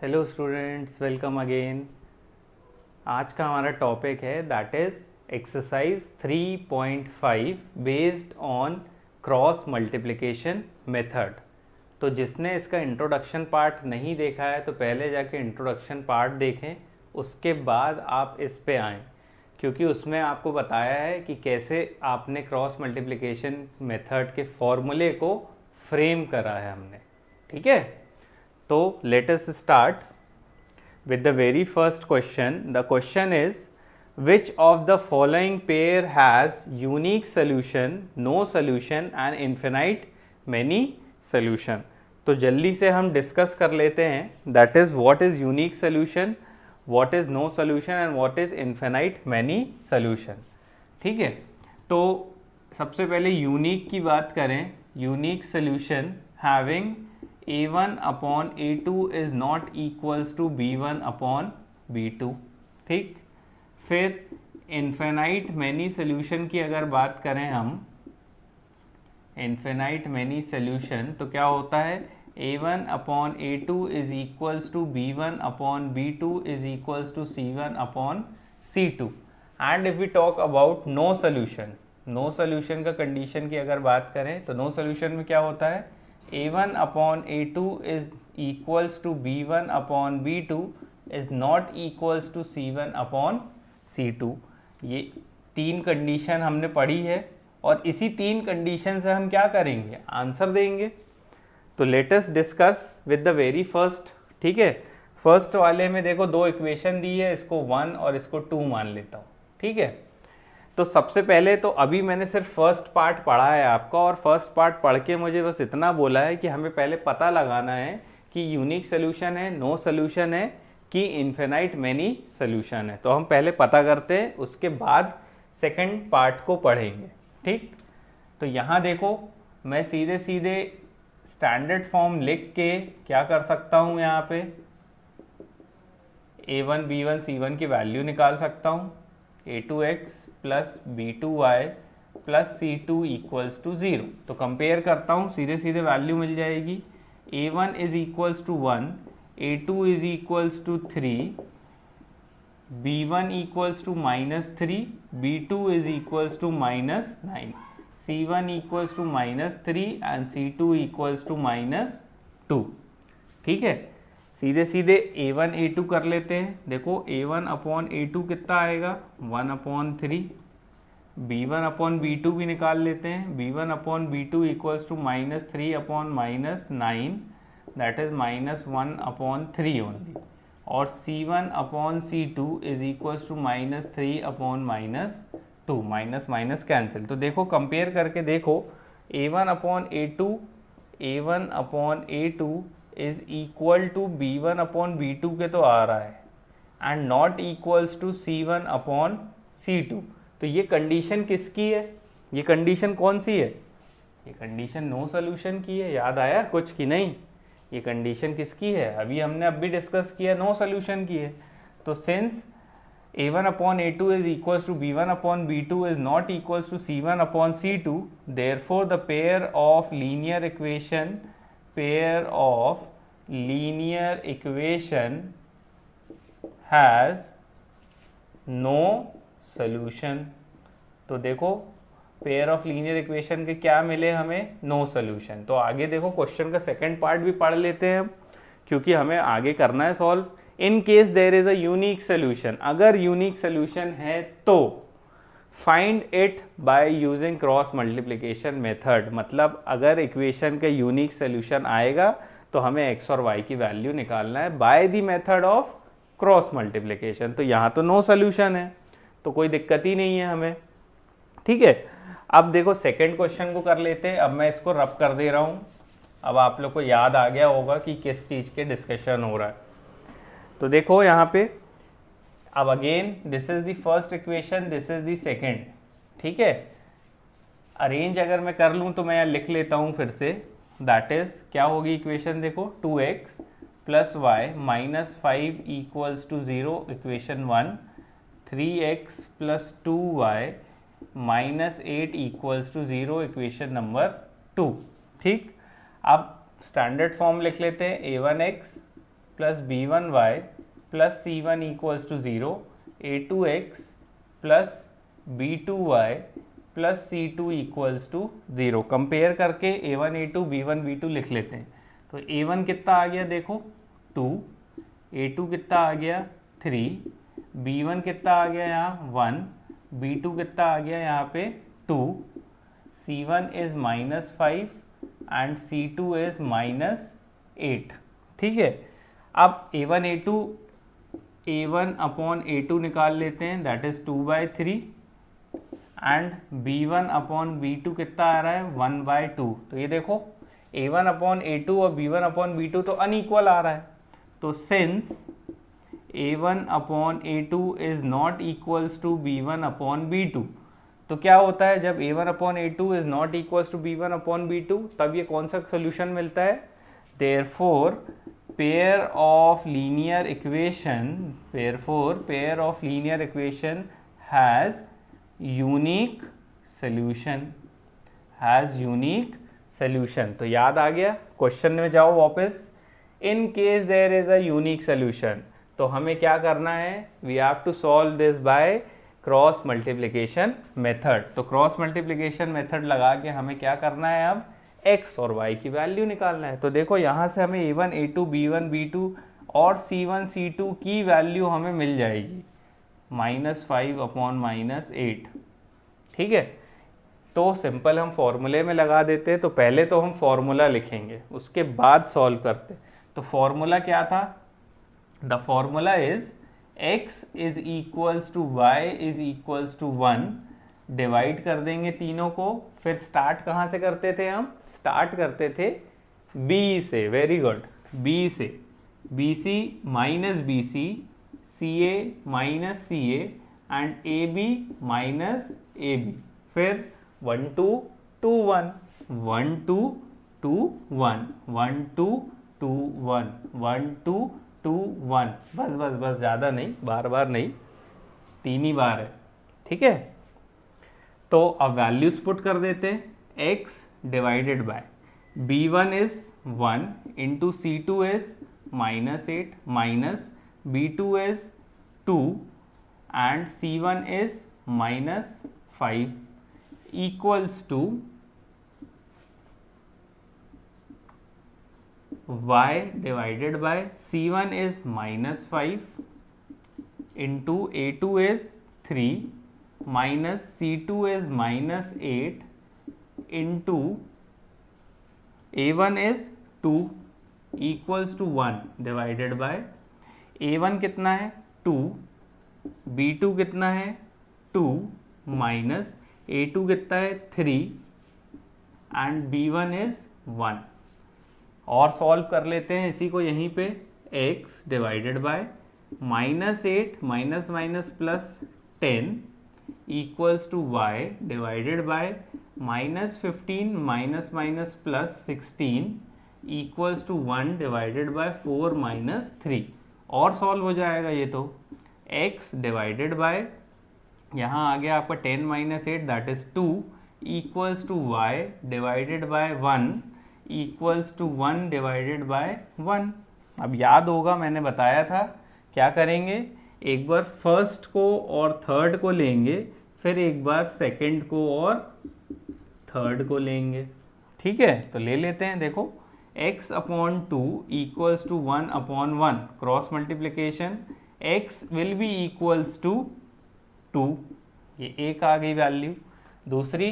Hello students, welcome again. आज का हमारा टॉपिक है that is exercise 3.5 based on cross multiplication method. तो जिसने इसका इंट्रोडक्शन पार्ट नहीं देखा है तो पहले जाके इंट्रोडक्शन पार्ट देखें, उसके बाद आप इस पे आएँ, क्योंकि उसमें आपको बताया है कि कैसे आपने क्रॉस मल्टीप्लिकेशन मेथड के फॉर्मूले को फ्रेम करा है हमने। ठीक है, तो let us start with the very first question. The question is, which of the following pair has unique solution, no solution and infinite many solution? तो जल्दी से हम डिस्कस कर लेते हैं, that is what is unique solution, what is no solution and what is infinite many solution. ठीक है, तो सबसे पहले यूनिक की बात करें। Unique solution having a1 upon a2 is not equals to b1 upon b2। ठीक, फिर इन्फिनाइट मैनी सोल्यूशन की अगर बात करें हम, इन्फिनाइट मैनी सोल्यूशन तो क्या होता है, a1 upon a2 is equals to b1 upon b2 is equals to c1 upon c2। And if we talk about no solution, no solution का कंडीशन की अगर बात करें तो नो सोल्यूशन में क्या होता है, a1 upon a2 is equals to b1 upon b2 is not equals to c1 upon c2। ये तीन कंडीशन हमने पढ़ी है और इसी तीन कंडीशन से हम क्या करेंगे, आंसर देंगे। तो let us discuss with the very first. ठीक है, फर्स्ट वाले में देखो दो इक्वेशन दी है, इसको 1 और इसको 2 मान लेता हूँ। ठीक है, तो सबसे पहले तो अभी मैंने सिर्फ फर्स्ट पार्ट पढ़ा है आपका, और फर्स्ट पार्ट पढ़ के मुझे बस इतना बोला है कि हमें पहले पता लगाना है कि यूनिक सोल्यूशन है, नो सोल्यूशन है कि इन्फिनाइट मैनी सोल्यूशन है। तो हम पहले पता करते हैं, उसके बाद सेकंड पार्ट को पढ़ेंगे। ठीक, तो यहाँ देखो मैं सीधे सीधे स्टैंडर्ड फॉर्म लिख के क्या कर सकता हूँ, यहाँ पे a1 b1 c1 की वैल्यू निकाल सकता हूँ, a2x plus b2y plus c2 equals to 0। तो कंपेयर करता हूँ, सीधे सीधे वैल्यू मिल जाएगी, a1 is equals to 1, a2 is equals to 3, b1 equals to -3, b2 is equals to -9, c1 equals to -3 and c2 equals to -2। ठीक है, सीधे सीधे a1 a2 कर लेते हैं। देखो a1 अपॉन a2 कितना आएगा, 1 अपॉन 3। b1 अपॉन b2 भी निकाल लेते हैं, b1 upon b2 equals to -3 upon -9, that is -1 upon 3 only. और c1 upon c2 is equals to -3 upon -2, minus minus cancel. तो देखो कंपेयर करके देखो, a1 upon a2, a1 upon a2 is equal to b1 upon b2 के तो आ रहा है, and not equals to c1 upon c2। तो ये कंडीशन किसकी है, ये कंडीशन कौन सी है, ये कंडीशन नो सोल्यूशन की है। याद आया कुछ कि नहीं, ये कंडीशन किसकी है, अभी हमने अभी डिस्कस किया, नो सोल्यूशन की है। तो since a1 upon a2 is equals to b1 upon b2 is not equals to c1 upon c2, therefore the pair of linear equation has no solution। तो देखो पेयर ऑफ लीनियर इक्वेशन के क्या मिले हमें, no solution. तो आगे देखो question का सेकंड पार्ट भी पढ़ लेते हैं हम, क्योंकि हमें आगे करना है solve. In case there is a unique solution, अगर यूनिक सोल्यूशन है तो find it by using cross multiplication method. मतलब अगर इक्वेशन का यूनिक सोल्यूशन आएगा तो हमें x और y की वैल्यू निकालना है by the method of cross multiplication. तो यहाँ तो नो सोल्यूशन है, तो कोई दिक्कत ही नहीं है हमें। ठीक है, अब देखो सेकेंड क्वेश्चन को कर लेते हैं। अब मैं इसको रब कर दे रहा हूँ, अब आप लोग को याद आ गया होगा कि किस चीज़ के डिस्कशन हो रहा है। तो देखो यहाँ पे, अब again this is the first equation, this is the second. ठीक है, अरेंज अगर मैं कर लूँ तो मैं यहाँ लिख लेता हूँ फिर से, दैट इज क्या होगी इक्वेशन, देखो 2x plus y minus 5 equals to 0 equation 1, 3x plus 2y minus 8 equals to 0 equation number 2। ठीक, अब स्टैंडर्ड फॉर्म लिख लेते हैं, a1x plus b1y plus c1 equals to 0, a2x plus b2y plus c2 equals to 0। Compare करके a1 a2 b1 b2 लिख लेते हैं। तो a1 कितना आ गया देखो 2, a2 कितना आ गया 3, b1 कितना आ गया यहाँ 1, b2 कितना आ गया यहाँ पे 2, c1 is -5 and c2 is -8। ठीक है, अब a1 अपॉन a2 निकाल लेते हैं, that is 2/3 and b1 upon b2 कितना आ रहा है 1/2। तो ये देखो a1 अपॉन a2 और b1 अपॉन b2 तो अनइक्वल आ रहा है। तो since a1 upon a2 is not equals to b1 upon b2, तो क्या होता है जब a1 upon a2 is not equals to b1 upon b2, तब ये कौन सा सोल्यूशन मिलता है। therefore pair of linear equation has unique solution। तो याद आ गया, क्वेश्चन में जाओ वापस। In case there is a unique solution, तो हमें क्या करना है, we have to solve this by cross multiplication method. तो क्रॉस मल्टीप्लिकेशन मेथड लगा के हमें क्या करना है, अब x और y की वैल्यू निकालना है। तो देखो यहाँ से हमें a1 a2 b1 b2 और c1 c2 की वैल्यू हमें मिल जाएगी -5 अपॉन -8। ठीक है, तो सिंपल हम फॉर्मूले में लगा देते। तो पहले तो हम फॉर्मूला लिखेंगे, उसके बाद सॉल्व करते। तो फॉर्मूला क्या था, the formula is x is equals to y is equals to 1, divide कर देंगे तीनों को। फिर स्टार्ट कहाँ से करते थे, हम स्टार्ट करते थे b से, वेरी गुड, b से, bc minus bc, ca minus ca and ab minus ab। फिर 1 2 2 1 1 2 2 1 1 2 2 1 1 2 2 1, बस बस बस, ज़्यादा नहीं, बार बार नहीं, 3 ही बार है। ठीक है, तो अब वैल्यूज पुट कर देते हैं। x divided by b1 is 1 into c2 is -8 minus b2 is 2 and c1 is -5 equals to y divided by c1 is -5 into a2 is 3 minus c2 is -8 into a1 is 2 equals to 1 divided by a1 कितना है 2, b2 कितना है 2 minus a2 कितना है 3 and b1 is 1। और solve कर लेते हैं इसी को यहीं पे, x divided by -8 minus minus plus 10 equals to y divided by -15 minus minus plus 16 equals to 1 divided by 4 minus 3। और सॉल्व हो जाएगा ये तो, x डिवाइडेड बाय यहाँ आ गया आपका 10 minus 8 that is 2 equals to y divided by 1 equals to 1 divided by 1। अब याद होगा मैंने बताया था क्या करेंगे, एक बार फर्स्ट को और थर्ड को लेंगे, फिर एक बार सेकंड को और थर्ड को लेंगे। ठीक है, तो ले लेते हैं। देखो x upon 2 equals to 1 upon 1, cross multiplication, x will be equals to 2, ये एक आ गई वैल्यू। दूसरी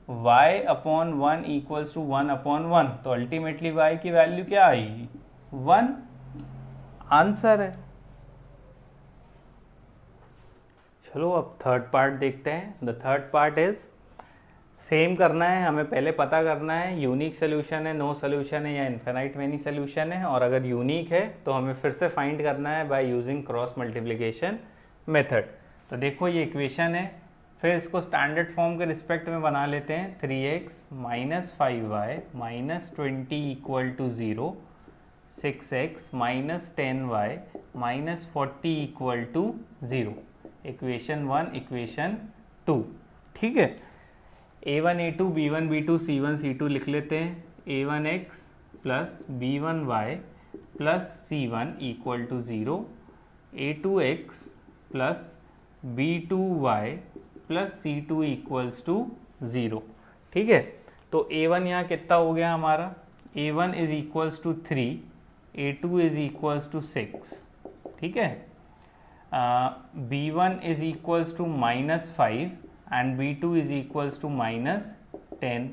y upon 1 equals to 1 upon 1, तो अल्टीमेटली y की वैल्यू क्या आएगी 1, आंसर है। चलो अब थर्ड पार्ट देखते हैं। The third part is same करना है, हमें पहले पता करना है यूनिक सोल्यूशन है, नो सोल्यूशन है या इन्फिनाइट मेनी सोल्यूशन है, और अगर यूनिक है तो हमें फिर से फाइंड करना है bye using cross multiplication method. तो देखो ये इक्वेशन है, फिर इसको स्टैंडर्ड फॉर्म के रिस्पेक्ट में बना लेते हैं। 3x minus 5y minus 20 equal to 0, 6x minus 10y minus 40 equal to 0, equation 1 equation 2। ठीक है, a1 a2 b1 b2 c1 c2 लिख लेते हैं। a1x plus b1y plus C1 equal to 0, A2x plus B2y plus C2 equals to 0। ठीक है, तो A1 यहाँ कितना हो गया हमारा, A1 is equals to 3, A2 is equals to 6। ठीक है, B1 is equals to -5 and B2 is equals to -10,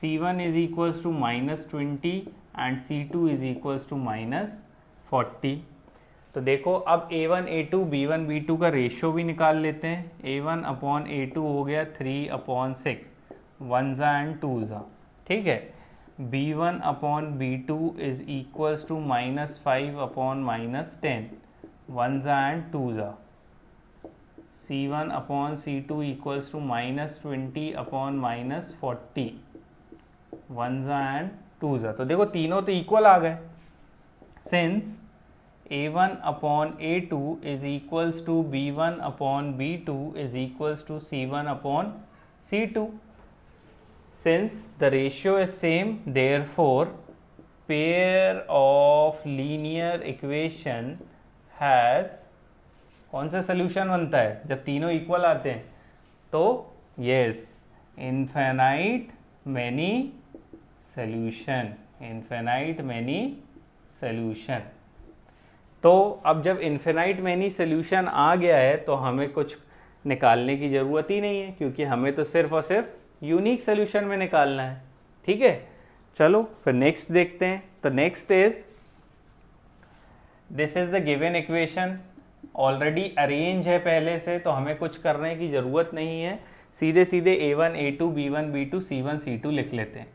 C1 is equals to -20 and C2 is equals to -40। तो देखो अब A1 A2 B1 B2 का रेशियो भी निकाल लेते हैं। A1 अपॉन A2 हो गया 3/6, 1 एंड 2। ठीक है, B1 upon B2 is equals to -5/-10, 1 and 2। C1 upon C2 equals to -20/-40, 1 and 2। तो देखो तीनों तो इक्वल आ गए, since A1 upon A2 is equals to B1 upon B2 is equals to C1 upon C2। Since the ratio is same, therefore pair of linear equation has, कौन सा solution बनता है जब तीनों इक्वल आते हैं, तो yes, infinite many solution, infinite many solution. तो अब जब इन्फिनाइट मैनी सोल्यूशन आ गया है तो हमें कुछ निकालने की ज़रूरत ही नहीं है, क्योंकि हमें तो सिर्फ और सिर्फ यूनिक सोल्यूशन में निकालना है। ठीक है, चलो फिर नेक्स्ट देखते हैं। तो next is, this is the given equation, already arrange है पहले से, तो हमें कुछ करने की ज़रूरत नहीं है, सीधे सीधे A1 A2 B1 B2 C1 C2 लिख लेते हैं।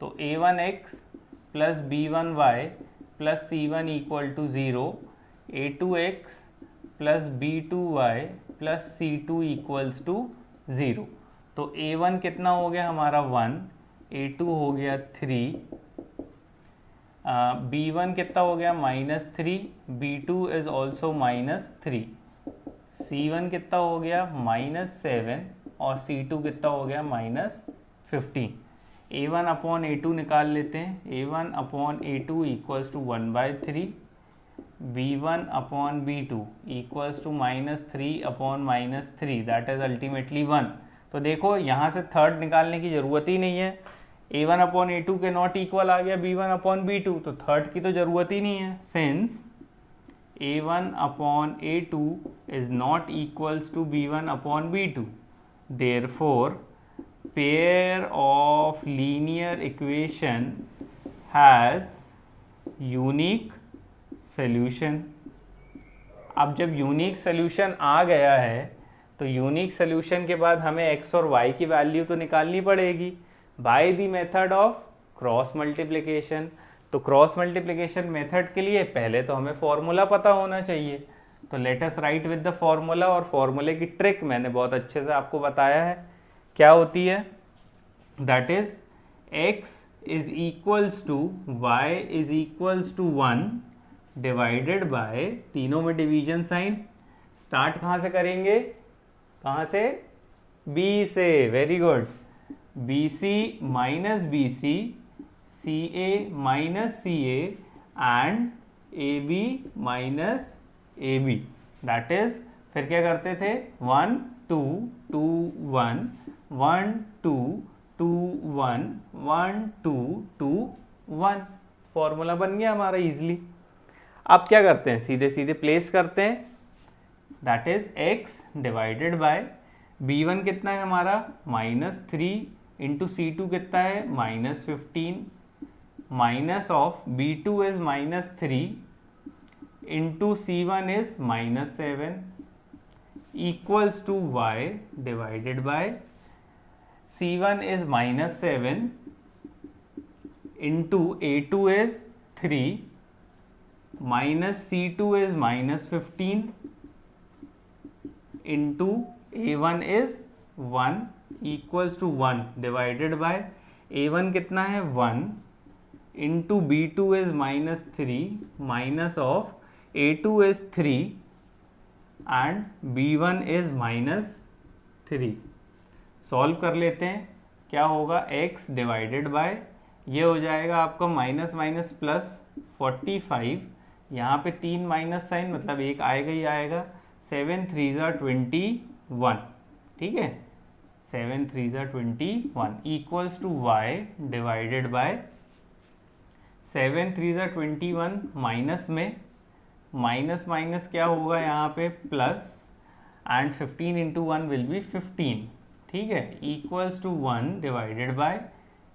तो A1x plus B1y plus C1 equal to 0, A2x plus B2y plus C2 equals to 0। तो A1 कितना हो गया हमारा 1, A2 हो गया 3, B1 कितना हो गया -3, B2 इज ऑल्सो -3, C1 कितना हो गया -7 और C2 कितना हो गया -15। A1 अपॉन A2 निकाल लेते हैं। A1 upon A2 equals to 1/3, B1 upon B2 equals to -3 upon -3, that is ultimately 1। तो देखो यहाँ से थर्ड निकालने की ज़रूरत ही नहीं है, A1 अपॉन A2 के नॉट इक्वल आ गया B1 अपॉन B2, तो थर्ड की तो ज़रूरत ही नहीं है, since A1 upon A2 is not equals to B1 upon B2, therefore pair of linear equation has unique solution। अब जब यूनिक सोल्यूशन आ गया है तो यूनिक सोल्यूशन के बाद हमें x और y की वैल्यू तो निकालनी पड़ेगी by the method of cross multiplication. तो क्रॉस मल्टीप्लिकेशन मेथड के लिए पहले तो हमें फॉर्मूला पता होना चाहिए, तो let us right with the formula. और फॉर्मूले की ट्रिक मैंने बहुत अच्छे से आपको बताया है, क्या होती है, that is x is equals to y is equals to 1 divided by, तीनों में डिवीजन साइन, स्टार्ट कहाँ से करेंगे, कहाँ से, b से, very good, bc minus bc, ca minus ca and ab minus ab, that is, फिर क्या करते थे, 1 2 2 1 1 2 2 1 1 2 2 1, फॉर्मूला बन गया हमारा इजीली। अब क्या करते हैं, सीधे सीधे प्लेस करते हैं, that is x divided by b1 कितना है हमारा -3 इंटू C2 कितना है -15, minus of b2 is -3 into C1 is -7 equals to y divided by C1 is -7 into A2 is 3 minus C2 is -15 into A1 is 1 equals to 1 divided by A1 कितना है 1 into B2 is -3 minus of A2 is 3 and B1 is -3। Solve कर लेते हैं, क्या होगा, x divided bye, ये हो जाएगा आपका माइनस माइनस प्लस 45, यहाँ पे 3 माइनस साइन मतलब एक आएगा ही आएगा, 7 3 ज़ा 21, ठीक है, 7 3 ज़ा 21 equals to y divided by 7 3 ज़ा 21 माइनस में माइनस माइनस क्या होगा यहाँ पे plus, and 15 into 1 will be 15, ठीक है, equals to 1 divided by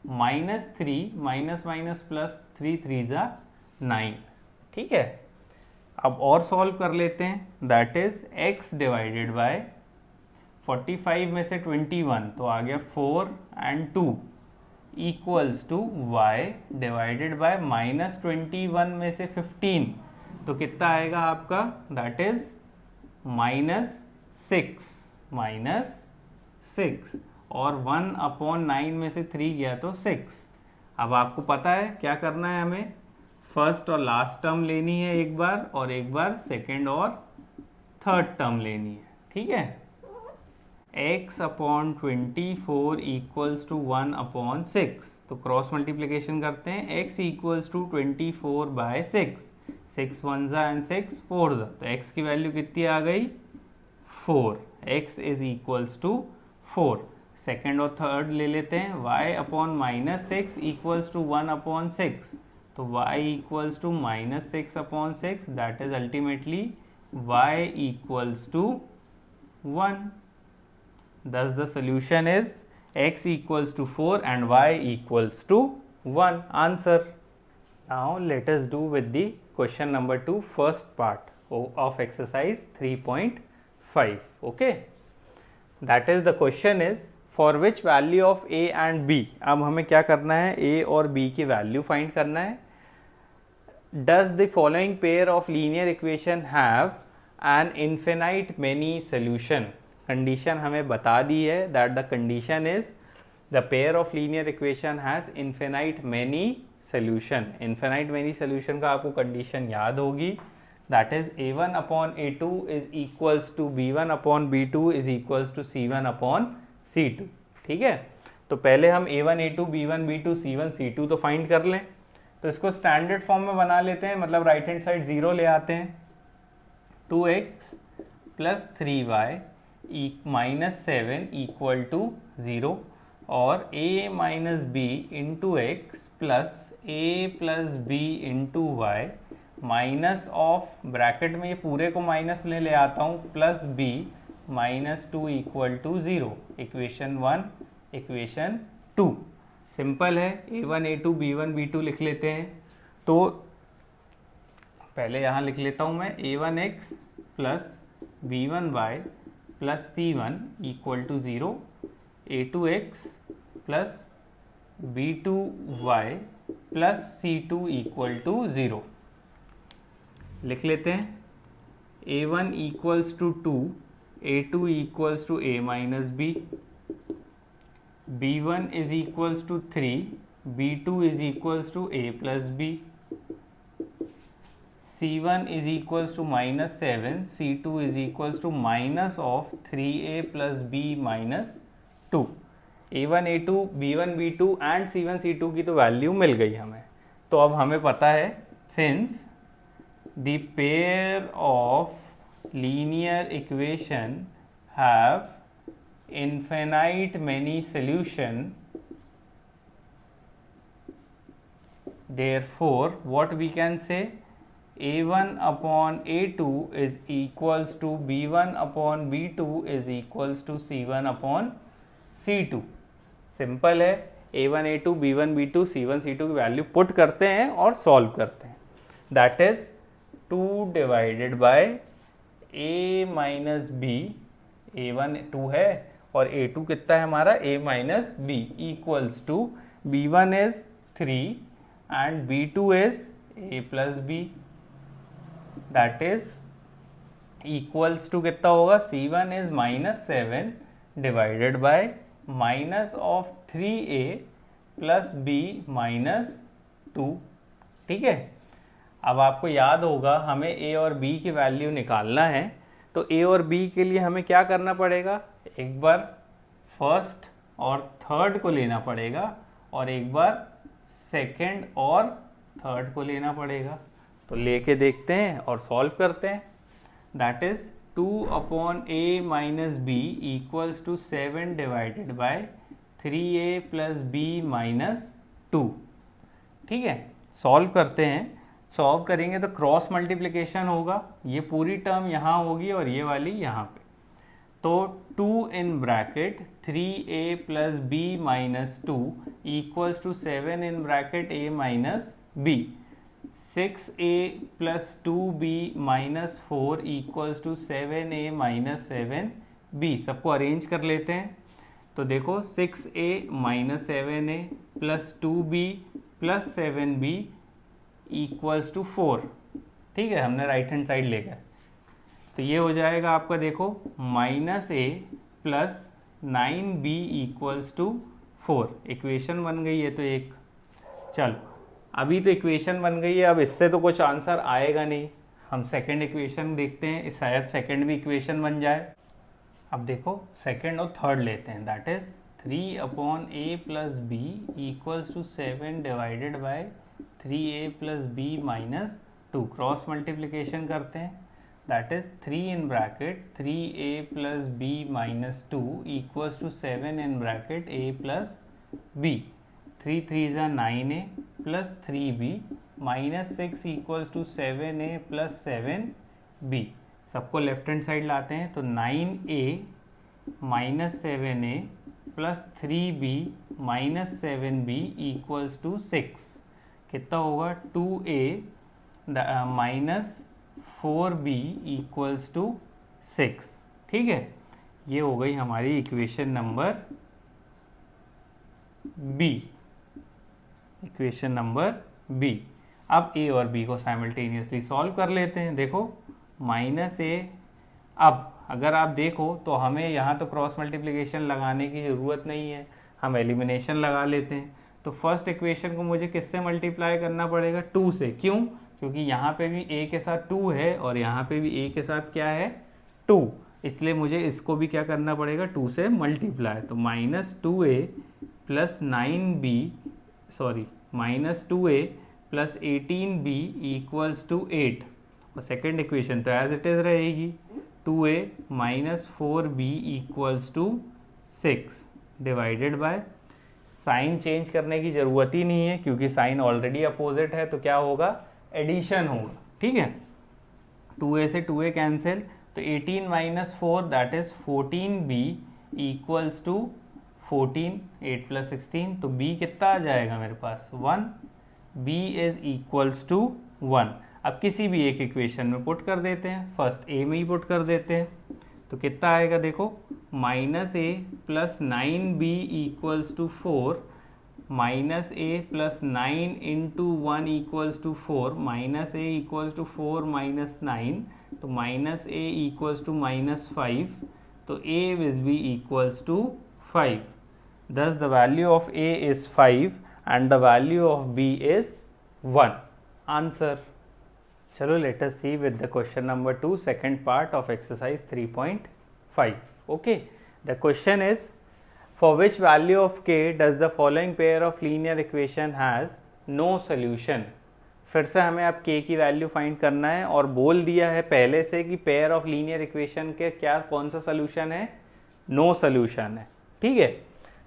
-3 minus minus plus 3 3 ज़ा 9, ठीक है। अब और सॉल्व कर लेते हैं, that is x divided by 45 में से 21 तो आ गया 4 and 2 equals to y divided by -21 में से 15 तो कितना आएगा आपका, दैट इज -6 और 1/9 में से 3 गया तो 6। अब आपको पता है क्या करना है, हमें फर्स्ट और लास्ट टर्म लेनी है एक बार, और एक बार सेकेंड और थर्ड टर्म लेनी है, ठीक है। x/24 इक्वल्स टू 1/6, तो क्रॉस मल्टीप्लीकेशन करते हैं, x इक्वल्स टू 24/6, 6 1 ज़ा एंड 6 4 ज़ा, तो x की वैल्यू कितनी आ गई 4, x is equals to 4। Second और थर्ड ले लेते हैं, y/-6 इक्वल्स टू 1/6, तो y equals to -6/6, that is ultimately y equals to 1। Thus the solution is x equals to 4 and y equals to 1. Answer. Now let us do with the question number 2, first part of exercise 3.5. Okay. That is the question is for which value of a and b. अब हमें क्या करना है, a और b की value find करना है। Does the following pair of linear equation have an infinite many solution? Condition हमें बता दी है, that the condition is the pair of linear equation has infinite many solution. Infinite many solution का आपको condition याद होगी, that is a1/a2 is equals to b1/b2 is equals to c1/c2, ठीक है। तो पहले हम a1 a2 b1 b2 c1 c2 तो फाइंड कर लें, तो इसको स्टैंडर्ड फॉर्म में बना लेते हैं, मतलब राइट हैंड साइड 0 ले आते हैं, 2x + 3y -7 इक्वल टू 0, और a - b into x plus a plus b into y minus of bracket में ये पूरे को माइनस ले आता हूँ plus b -2 equal to 0। Equation 1 equation 2 simple है, a1 a2 b1 b2 लिख लेते हैं। तो पहले यहाँ लिख लेता हूँ मैं a1x plus b1y plus c1 equal to 0, a2x plus b2y plus c2 equal to 0 लिख लेते हैं। a1 equals to 2, a2 equals to a minus b, b1 is equals to 3, b2 is equals to a plus b, c1 is equals to -7, c2 is equals to minus of 3a plus b minus 2। a1 a2 b1 b2 and c1 c2 की तो value मिल गई हमें। तो अब हमें पता है, since the pair of linear equation have infinite many solution, therefore what we can say, a1/a2 is equals to b1/b2 is equals to c1/c2। Simple है, a1 a2 b1 b2 c1 c2 की value put करते हैं और solve करते हैं, that is 2 divided by a minus b, a1 2 है और a2 कितना है हमारा a minus b equals to b1 is 3 and b2 is a plus b, that is equals to कितना होगा, c1 is -7 divided by minus of 3a plus b -2, ठीक है। अब आपको याद होगा हमें a और b की वैल्यू निकालना है, तो a और b के लिए हमें क्या करना पड़ेगा, एक बार फर्स्ट और थर्ड को लेना पड़ेगा और एक बार सेकेंड और थर्ड को लेना पड़ेगा, तो लेके देखते हैं और सॉल्व करते हैं। That is 2/a minus b equals to 7 divided by 3a plus b minus 2। ठीक है, सॉल्व करते हैं। सॉल्व करेंगे तो क्रॉस मल्टीप्लिकेशन होगा, ये पूरी टर्म यहाँ होगी और ये वाली यहाँ पे। तो 2 in bracket 3a plus b minus 2 equals to 7 in bracket a minus b। 6a plus 2b minus 4 equals to 7a minus 7b। सबको अरेंज कर लेते हैं। तो देखो 6a minus 7a plus 2b plus 7b equals to 4। ठीक है, हमने right hand side ले गए, तो ये हो जाएगा आपका देखो minus a plus 9b equals to 4। Equation बन गई है तो एक, चलो अभी तो इक्वेशन बन गई है, अब इससे तो कुछ आंसर आएगा नहीं। हम सेकंड इक्वेशन देखते हैं, शायद सेकंड भी इक्वेशन बन जाए। अब देखो सेकंड और थर्ड लेते हैं। That is 3/a plus b equals to 7 divided by 3a plus b minus 2। Cross multiplication करते हैं। That is 3 in bracket 3a plus b minus 2 equals to 7 in bracket a plus b। 3 3 ज़ा 9a plus 3b minus 6 equals to 7a plus 7b। सबको left hand side लाते हैं, तो 9a minus 7a plus 3b minus 7b equals to 6। कितना होगा 2a minus 4b equals to 6। ठीक है, ये हो गई हमारी equation number B. Equation number B. अब ए और बी को साइमल्टेनियसली सॉल्व कर लेते हैं। देखो माइनस ए, अब अगर आप देखो तो हमें यहाँ तो क्रॉस मल्टीप्लिकेशन लगाने की ज़रूरत नहीं है, हम एलिमिनेशन लगा लेते हैं। तो फर्स्ट इक्वेशन को मुझे किससे मल्टीप्लाई करना पड़ेगा? 2 से। क्यों? क्योंकि यहाँ पे भी a के साथ 2 है और यहाँ पे भी a के साथ क्या है 2, इसलिए मुझे इसको भी क्या करना पड़ेगा 2 से मल्टीप्लाई। तो minus 2a plus 9b sorry minus 2a plus 18b equals to 8। और सेकेंड इक्वेशन तो एज इट इज रहेगी 2a minus 4b equals to 6 divided by, sign change करने की ज़रूरत ही नहीं है क्योंकि साइन ऑलरेडी अपोजिट है, तो क्या होगा एडिशन होगा। ठीक है, 2a से 2a कैंसिल, तो 18 minus 4 that is 14b equals to 14। 8 plus 16, तो b कितना आ जाएगा मेरे पास 1। b is equals to 1। अब किसी भी एक इक्वेशन में पुट कर देते हैं, फर्स्ट a में ही पुट कर देते हैं, तो कितना आएगा देखो minus a plus 9b equals to 4 minus a plus 9 into 1 equals to 4 minus a equals to 4 minus 9, तो minus a equals to minus 5, तो a will be equals to 5। Thus the value of a is 5 and the value of b is 1. Answer. चलो let us see with the question number 2, second part of exercise 3.5. Okay, the question is, for which value of k does the following pair of linear equation has no solution? फिर से हमें अब k की value find करना है और बोल दिया है पहले से कि पेयर ऑफ लीनियर इक्वेशन के क्या कौन सा सोल्यूशन है, नो सोल्यूशन है। ठीक है,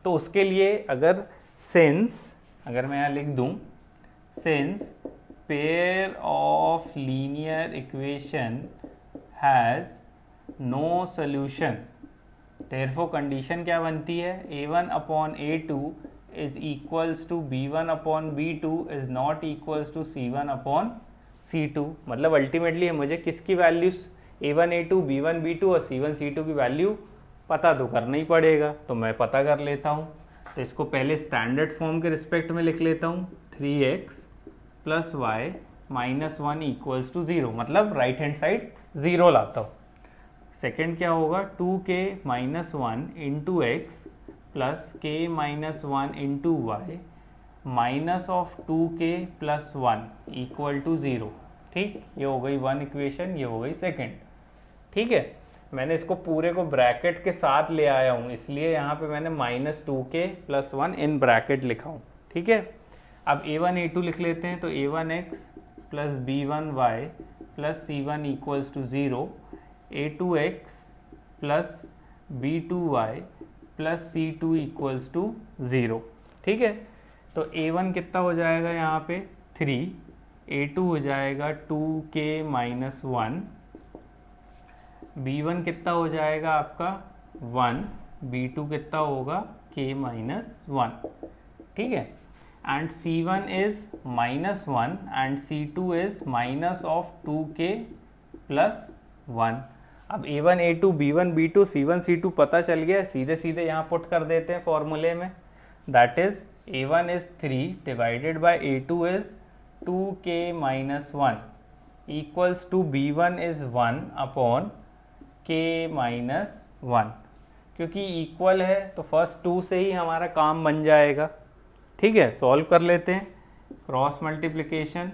तो उसके लिए अगर सिंस, अगर मैं यहाँ लिख दूँ since pair of linear equation has no solution, therefore condition क्या बनती है a1 upon a2 is equals to b1 upon b2 is not equals to c1 upon c2। मतलब अल्टीमेटली मुझे किसकी values a1 a2 b1 b2 और c1 c2 की value पता तो करना ही पड़ेगा, तो मैं पता कर लेता हूँ। तो इसको पहले स्टैंडर्ड फॉर्म के रिस्पेक्ट में लिख लेता हूँ, 3x plus y minus 1 equals to 0, मतलब राइट हैंड साइड 0 लाता हूँ। सेकेंड क्या होगा 2k minus 1 into x plus k minus 1 into y minus of 2k plus 1 equal to 0। ठीक, ये हो गई वन इक्वेशन, ये हो गई सेकेंड। ठीक है, मैंने इसको पूरे को ब्रैकेट के साथ ले आया हूँ, इसलिए यहाँ पे मैंने minus 2k plus 1 in bracket लिखा हूँ। ठीक है, अब a1 a2 लिख लेते हैं, तो a1x plus b1y plus c1 equals to 0, a2x plus b2y plus c2 equals to 0। ठीक है, तो a1 कितना हो जाएगा यहाँ पे 3, a2 हो जाएगा 2k माइनस 1, b1 कितना हो जाएगा आपका 1, b2 कितना होगा k माइनस 1। ठीक है, and c1 is minus 1 and c2 is minus of 2k plus 1। अब a1 a2 b1 b2 c1 c2 पता चल गया, सीधे सीधे यहाँ पुट कर देते हैं फॉर्मूले में। That is a1 is 3 divided by a2 is 2k minus 1 equals to b1 is 1 upon k minus 1। क्योंकि इक्वल है तो फर्स्ट 2 से ही हमारा काम बन जाएगा। ठीक है, सॉल्व कर लेते हैं। Cross multiplication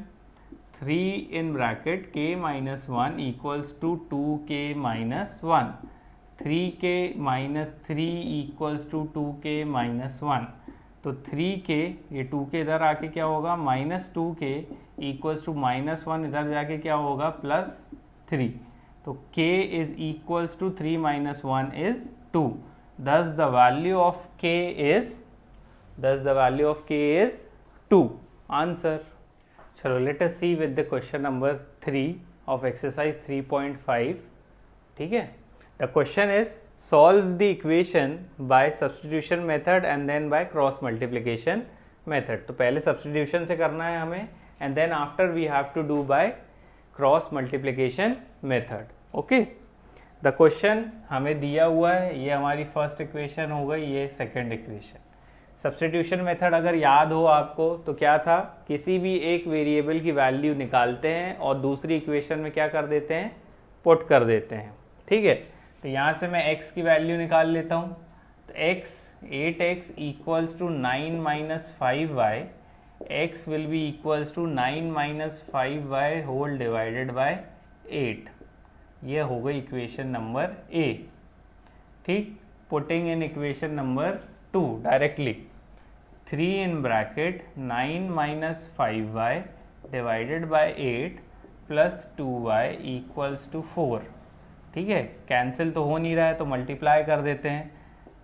3 in bracket k minus 1 equals to 2k minus 1, 3k minus 3 equals to 2k minus 1। तो 3k, ये 2k इधर आके क्या होगा minus 2k equals to minus 1, इधर जाके क्या होगा प्लस 3। तो k is equals to 3 minus 1 is 2। thus the value of k is 2। Answer. चलो let us see with the question number 3 of exercise 3.5। ठीक है, the question is solve the equation by substitution method and then by cross multiplication method। तो पहले substitution से करना है हमें and then after we have to do by cross multiplication method। okay, the question हमें दिया हुआ है, ये हमारी फर्स्ट इक्वेशन हो गई, ये सेकंड इक्वेशन। सब्सटीट्यूशन मेथड अगर याद हो आपको तो क्या था, किसी भी एक वेरिएबल की वैल्यू निकालते हैं और दूसरी इक्वेशन में क्या कर देते हैं, पुट कर देते हैं। ठीक है, तो यहाँ से मैं x की वैल्यू निकाल लेता हूँ। तो x 8x equals to 9 minus 5y, x will be equals to 9 minus 5y whole divided by 8। ये हो गई इक्वेशन नंबर a। ठीक, putting in equation number 2 directly 3 in bracket 9 minus 5y divided by 8 plus 2y equals to 4। ठीक है, cancel तो हो नहीं रहा है तो मल्टीप्लाई कर देते हैं।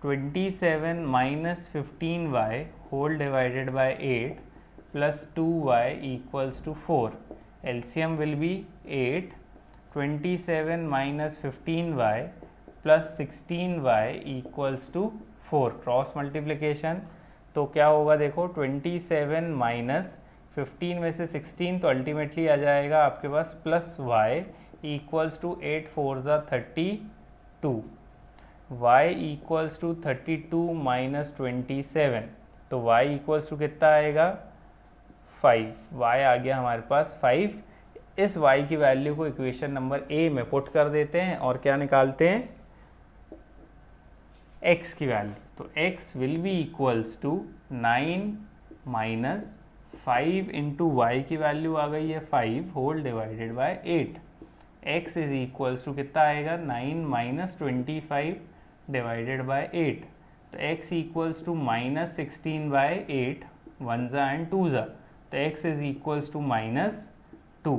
27 minus 15y whole divided by 8 plus 2y equals to 4। LCM will be 8, 27 minus 15y plus 16y equals to 4। Cross multiplication तो क्या होगा देखो, 27 माइनस 15 में से 16 तो अल्टीमेटली आ जाएगा आपके पास प्लस y इक्वल्स टू 8 4 ज़ा 32, y इक्वल्स टू 32 माइनस 27, तो y इक्वल्स टू कितना आएगा 5। y आ गया हमारे पास 5। इस y की वैल्यू को इक्वेशन नंबर a में पुट कर देते हैं और क्या निकालते हैं, x की वैल्यू। तो x will be equals to 9 minus 5 into y की वैल्यू आ गई है 5 whole divided by 8। x is equals to कितना आएगा 9 माइनस 25 डिवाइडेड बाय 8। तो x equals to minus 16 by 8, 1 ज़ा एंड 2 ज़ा, तो x is equals to minus 2।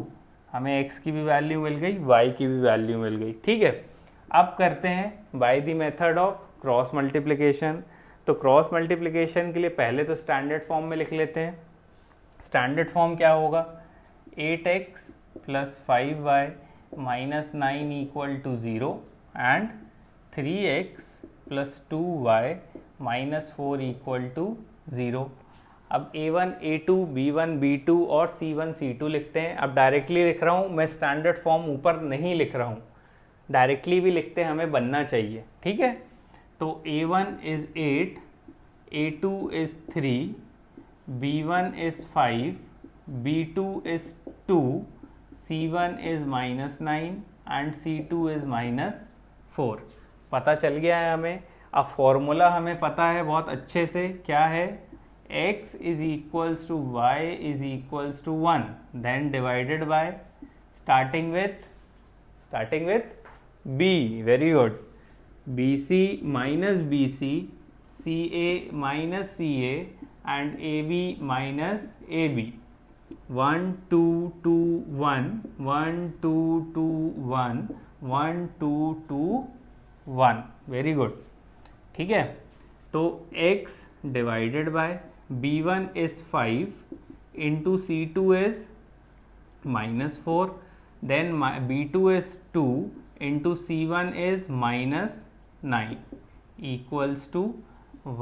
हमें x की भी वैल्यू मिल गई, y की भी वैल्यू मिल गई। ठीक है, अब करते हैं by the method of cross multiplication. तो क्रॉस मल्टीप्लिकेशन के लिए पहले तो स्टैंडर्ड फॉर्म में लिख लेते हैं। स्टैंडर्ड फॉर्म क्या होगा, 8x plus 5y minus 9 equal to 0 and 3x plus 2y minus 4 equal to 0। अब a1 a2 b1 b2 और c1 c2 लिखते हैं। अब डायरेक्टली लिख रहा हूँ मैं, स्टैंडर्ड फॉर्म ऊपर नहीं लिख रहा हूँ, डायरेक्टली भी लिखते हैं, हमें बनना चाहिए। ठीक है, तो a1 is 8, a2 is 3, b1 is 5, b2 is 2, c1 is minus 9 and c2 is minus 4। पता चल गया है हमें। अब फॉर्मूला हमें पता है बहुत अच्छे से, क्या है, x is equals to y is equals to 1 then divided by starting with b। Very good, bc minus bc, ca minus ca and AB minus AB. 1 2 2 1 1 2 2 1 1 2 2 1. Very good. ठीक है, तो x divided by B1 is 5 into C2 is -4, then B2 is 2 into C1 is -9 equals to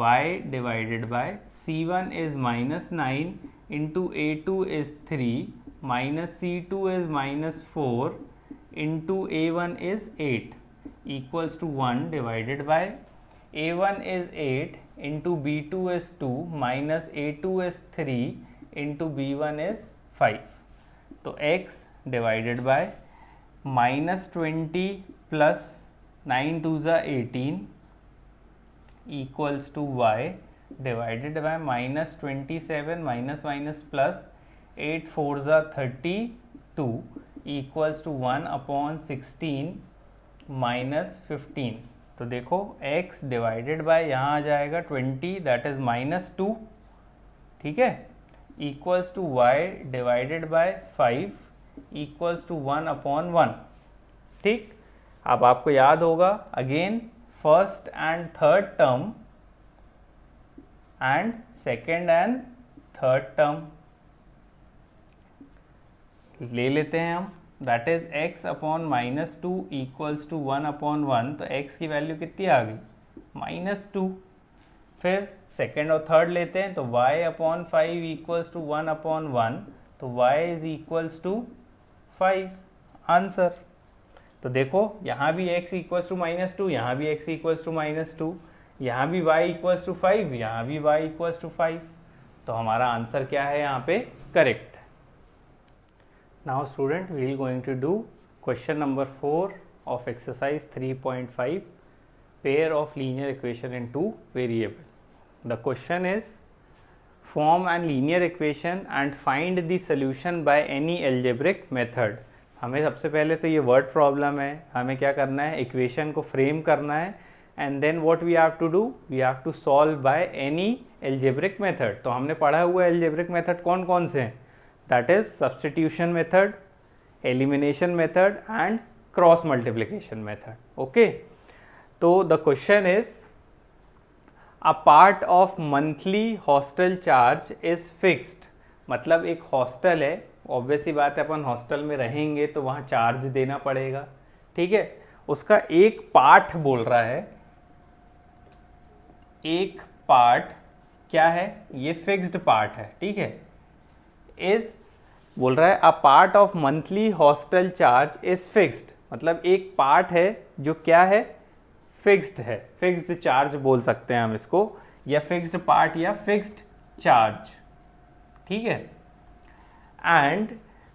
y divided by C1 is -9 into A2 is 3 minus C2 is -4 into A1 is 8 equals to 1 divided by A1 is 8 into B2 is 2 minus A2 is 3 into B1 is 5. तो x divided bye -20 plus 9 2 ज़ा 18 equals to y divided by -27 minus minus plus 8 4 ज़ा 32 equals to 1/16 -15. तो देखो x divided bye यहाँ आ जाएगा 20 that is -2. ठीक है, equals to y divided by 5 equals to 1/1. ठीक, अब आपको याद होगा again first and third term and second and third term ले लेते हैं हम. That is x/-2 equals to 1/1. तो x की वैल्यू कितनी आ गई? -2. फिर सेकेंड और थर्ड लेते हैं तो y/5 इक्वल्स टू 1/1. तो y is equals to 5. Answer. तो देखो यहाँ भी x इक्वल्स टू -2, यहाँ भी x इक्वल्स टू -2, यहाँ भी y इक्वल्स टू 5, यहाँ भी y इक्वल्स टू 5. तो हमारा आंसर क्या है यहाँ पे? Correct. Now student we will going to do question number 4 of exercise 3.5 pair of linear equation in 2 variable. The question is form an linear equation and find the solution by any algebraic method. हमें सबसे पहले तो ये word problem है, हमें क्या करना है? इक्वेशन को फ्रेम करना है and then what we have to do? We have to solve by any algebraic method. तो हमने पढ़ा हुआ एल्जेब्रिक मेथड कौन कौन से हैं? That is substitution method, elimination method and cross multiplication method. Okay, तो the question is A part of monthly hostel charge is fixed. मतलब एक हॉस्टल है, ऑब्वियस सी बात है अपन हॉस्टल में रहेंगे तो वहाँ चार्ज देना पड़ेगा. ठीक है, उसका एक पार्ट बोल रहा है. एक पार्ट क्या है? ये फिक्स्ड पार्ट है. ठीक है, इज बोल रहा है a part of monthly hostel charge is fixed. मतलब एक पार्ट है जो क्या है? फिक्स्ड है. फिक्स्ड चार्ज बोल सकते हैं हम इसको, या फिक्स्ड पार्ट या फिक्स्ड चार्ज. ठीक है, and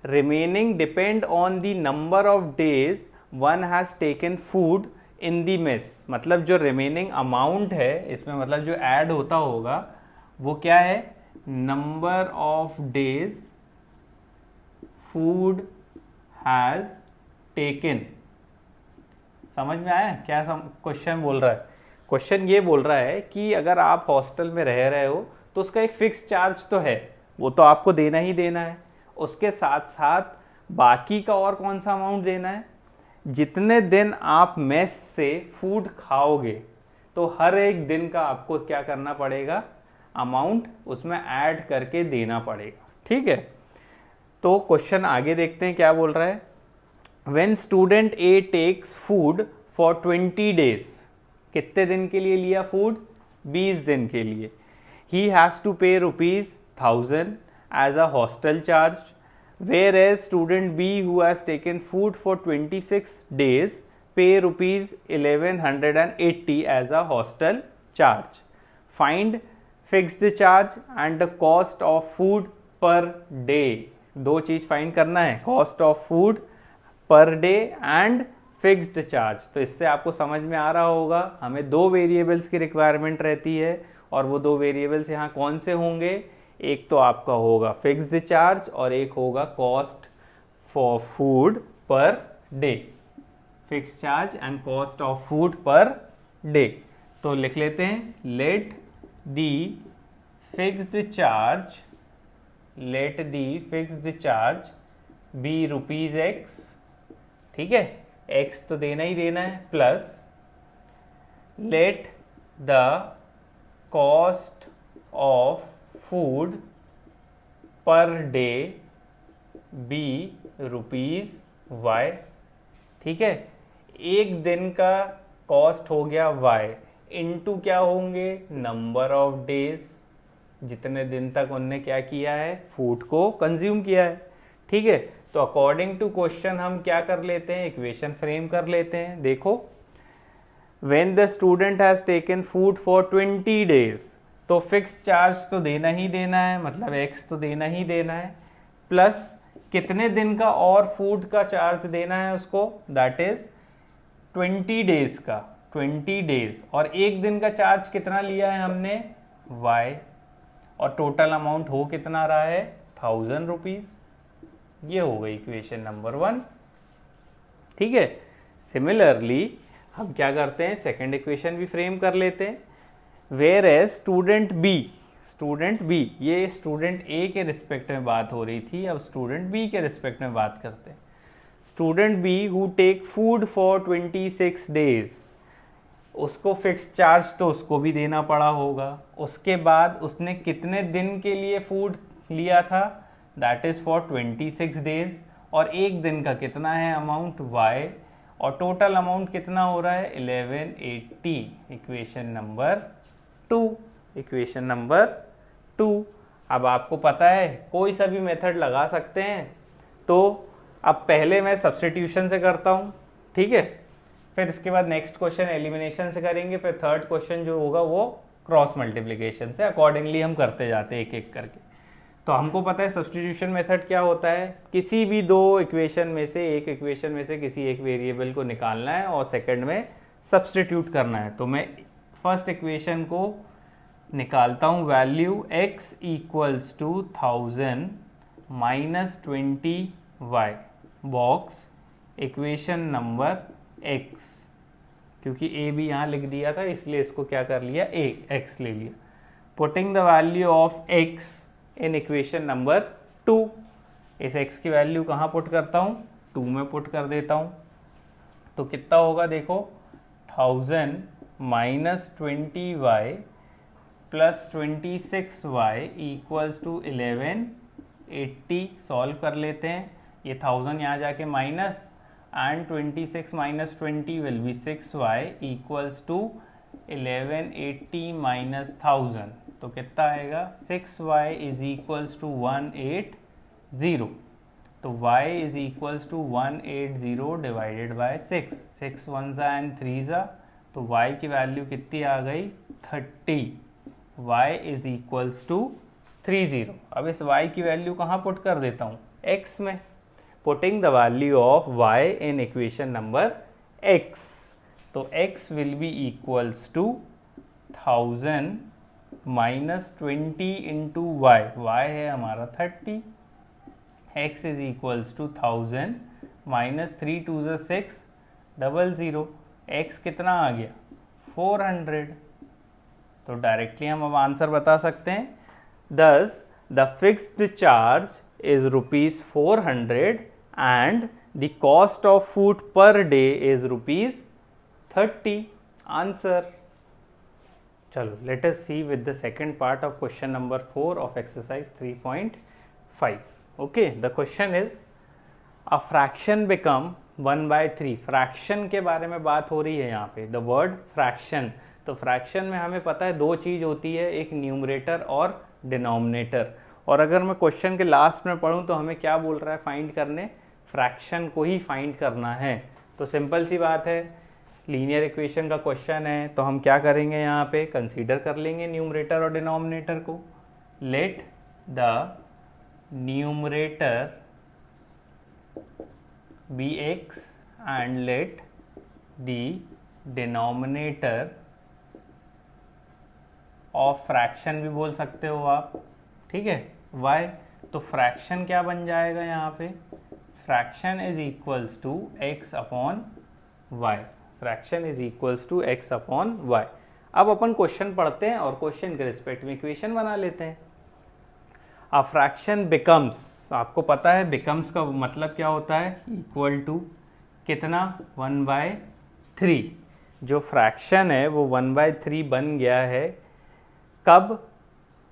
remaining depend on the number of days one has taken food in the mess. मतलब जो रिमेनिंग अमाउंट है इसमें, मतलब जो ऐड होता होगा वो क्या है? Number of days food has taken. समझ में आया क्या क्वेश्चन बोल रहा है? क्वेश्चन ये बोल रहा है कि अगर आप हॉस्टल में रह रहे हो तो उसका एक फिक्स चार्ज तो है, वो तो आपको देना ही देना है. उसके साथ साथ बाकी का और कौन सा अमाउंट देना है? जितने दिन आप मेस से फूड खाओगे तो हर एक दिन का आपको क्या करना पड़ेगा? अमाउंट उसमें ऐड करके देना पड़ेगा. ठीक है, तो क्वेश्चन आगे देखते हैं क्या बोल रहा है. When student A takes food for 20 days, कितने दिन के लिए लिया फूड? 20 दिन के लिए. He has to pay ₹1000 as a hostel charge, whereas student B who has taken food for 26 days pay ₹1180 as a hostel charge. Find fixed charge and the cost of food per day. दो चीज find करना है, cost of food per day and fixed charge. तो इससे आपको समझ में आ रहा होगा हमें दो वेरिएबल्स की रिक्वायरमेंट रहती है, और वो दो वेरिएबल्स यहाँ कौन से होंगे? एक तो आपका होगा फिक्स्ड चार्ज और एक होगा cost for food per day. Fixed charge and cost of food per day. तो लिख लेते हैं, let the fixed charge, let the fixed charge be rupees x, ठीक है, एक्स तो देना ही देना है, plus let the cost of food per day be rupees y, ठीक है, एक दिन का कॉस्ट हो गया वाई, इनटू क्या होंगे, नंबर ऑफ डेज, जितने दिन तक उनने क्या किया है, फूड को कंज्यूम किया है, ठीक है। तो अकॉर्डिंग टू क्वेश्चन हम क्या कर लेते हैं, इक्वेशन फ्रेम कर लेते हैं। देखो, when the student has taken food for 20 days, तो फिक्स चार्ज तो देना ही देना है, मतलब एक्स तो देना ही देना है, प्लस कितने दिन का और फूड का चार्ज देना है उसको, दैट इज 20 डेज का, 20 डेज, और एक दिन का चार्ज कितना लिया है हमने, y, और टोटल अमाउंट हो कितना रहा है, 1000 रुपीज। ये हो गई इक्वेशन नंबर 1, ठीक है। सिमिलरली हम क्या करते हैं, सेकंड इक्वेशन भी फ्रेम कर लेते हैं। वेयर एज स्टूडेंट बी, ये स्टूडेंट ए के रिस्पेक्ट में बात हो रही थी, अब स्टूडेंट बी के रिस्पेक्ट में बात करते हैं। Student be who take food for 26 days, उसको फिक्स चार्ज तो उसको भी देना पड़ा होगा, उसके बाद उसने कितने दिन के लिए फूड लिया था, दैट इज फॉर 26 डेज, और एक दिन का कितना है अमाउंट y, और टोटल अमाउंट कितना हो रहा है 1180, इक्वेशन नंबर 2, इक्वेशन नंबर 2। अब आपको पता है कोई सा भी मेथड लगा सकते हैं, तो अब पहले मैं सब्स्टिट्यूशन से करता हूँ, ठीक है, फिर इसके बाद नेक्स्ट क्वेश्चन एलिमिनेशन से करेंगे, फिर थर्ड क्वेश्चन जो होगा वो क्रॉस मल्टीप्लिकेशन से, अकॉर्डिंगली हम करते जाते हैं एक एक करके। तो हमको पता है सब्स्टिट्यूशन मेथड क्या होता है, किसी भी दो इक्वेशन में से, एक इक्वेशन में से किसी एक वेरिएबल को निकालना है और सेकंड में सब्स्टिट्यूट करना है। तो मैं फर्स्ट इक्वेशन को निकालता हूँ, value x equals to 1000 minus 20y, box equation number x, क्योंकि a भी यहाँ लिख दिया था इसलिए इसको क्या कर लिया, x ले लिया। Putting the value of x in equation number 2, इस x की वैल्यू कहाँ पुट करता हूँ, 2 में पुट कर देता हूँ, तो कितना होगा देखो, 1000 minus 20y plus 26y equals to 1180, solve कर लेते हैं, ये 1000 यहाँ जाके minus, and 26 minus 20 will be 6y equals to 1180 minus 1000, तो कितना आएगा, 6y is equals to 180, तो y is equals to 180 divided by 6, 6 1s and 3s, तो y की वैल्यू कितनी आ गई, 30, y is equals to 30। अब इस y की वैल्यू कहाँ पुट कर देता हूँ, x में, putting the value of y in equation number x, तो x will be equals to 1000 minus 20 into y, y है हमारा 30, x is equals to 1000 minus 3 2 6 00, x कितना आ गया 400, तो डायरेक्टली हम अब आंसर बता सकते हैं, thus the fixed charge is rupees 400 and the cost of food per day is rupees 30, answer। चलो, let us see with the second part of question number 4 of exercise 3.5. okay, the question is a fraction become 1/3, fraction के बारे में बात हो रही है यहाँ पे, the word fraction। तो फ्रैक्शन में हमें पता है दो चीज होती है, एक न्यूमरेटर और डिनोमिनेटर, और अगर मैं क्वेश्चन के लास्ट में पढ़ूं तो हमें क्या बोल रहा है, फाइंड करने, फ्रैक्शन को ही फाइंड करना है। तो सिंपल सी बात है, लीनियर इक्वेशन का क्वेश्चन है, तो हम क्या करेंगे, यहाँ पे कंसीडर कर लेंगे न्यूमरेटर और डिनोमिनेटर को। Let the numerator be x and let the denominator of fraction भी बोल सकते हो आप, ठीक है, y। तो फ्रैक्शन क्या बन जाएगा यहाँ पे, fraction is equals to x upon y, fraction is equals to x upon y. अब अपन क्वेश्चन पढ़ते हैं और क्वेश्चन के रिस्पेक्ट में इक्वेशन बना लेते हैं। अ फ्रैक्शन बिकम्स, आपको पता है बिकम्स का मतलब क्या होता है, इक्वल टू कितना 1/3। जो फ्रैक्शन है वो 1/3 बन गया है कब,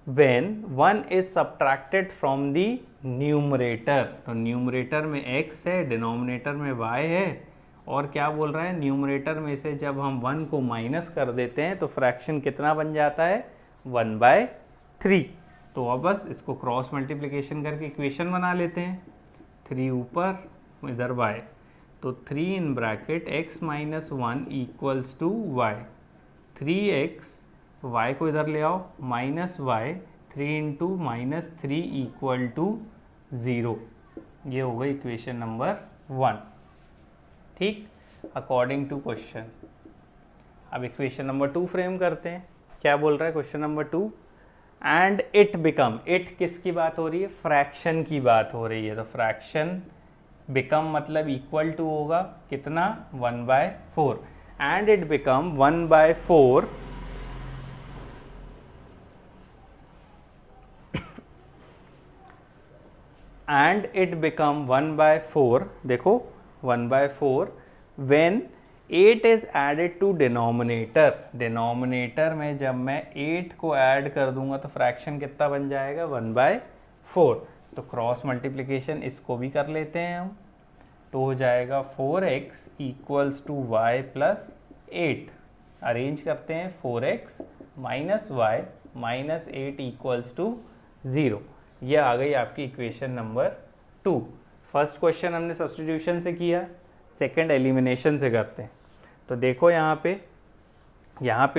when 1 is subtracted from the numerator. तो न्यूमरेटर में x है, डिनोमिनेटर में y है, और क्या बोल रहा है, न्यूमरेटर में से जब हम 1 को माइनस कर देते हैं तो फ्रैक्शन कितना बन जाता है 1/3। तो अब बस इसको क्रॉस मल्टीप्लिकेशन करके इक्वेशन बना लेते हैं, 3 ऊपर इधर y, तो 3 in bracket x minus 1 equals to y, 3x, y को इधर ले आओ, minus y, 3 into minus 3 equal to 0। ये हो गई इक्वेशन नंबर 1, ठीक, अकॉर्डिंग टू क्वेश्चन। अब इक्वेशन नंबर 2 फ्रेम करते हैं। क्या बोल रहा है question number 2, and it become, it किसकी बात हो रही है, फ्रैक्शन की बात हो रही है। तो फ्रैक्शन बिकम मतलब इक्वल टू होगा कितना 1/4, and it become 1/4 and it become 1/4, देखो 1/4 when 8 is added to denominator। Denominator में जब मैं 8 को ऐड कर दूंगा तो फ्रैक्शन कितना बन जाएगा 1/4। तो क्रॉस मल्टीप्लिकेशन इसको भी कर लेते हैं हम, तो हो जाएगा 4x equals to y plus 8। Arrange करते हैं, 4x minus y minus 8 equals to 0। ये आ गई आपकी इक्वेशन नंबर 2। फर्स्ट क्वेश्चन हमने सब्स्टिट्यूशन से किया, सेकंड एलिमिनेशन से करते हैं। तो देखो यहाँ पे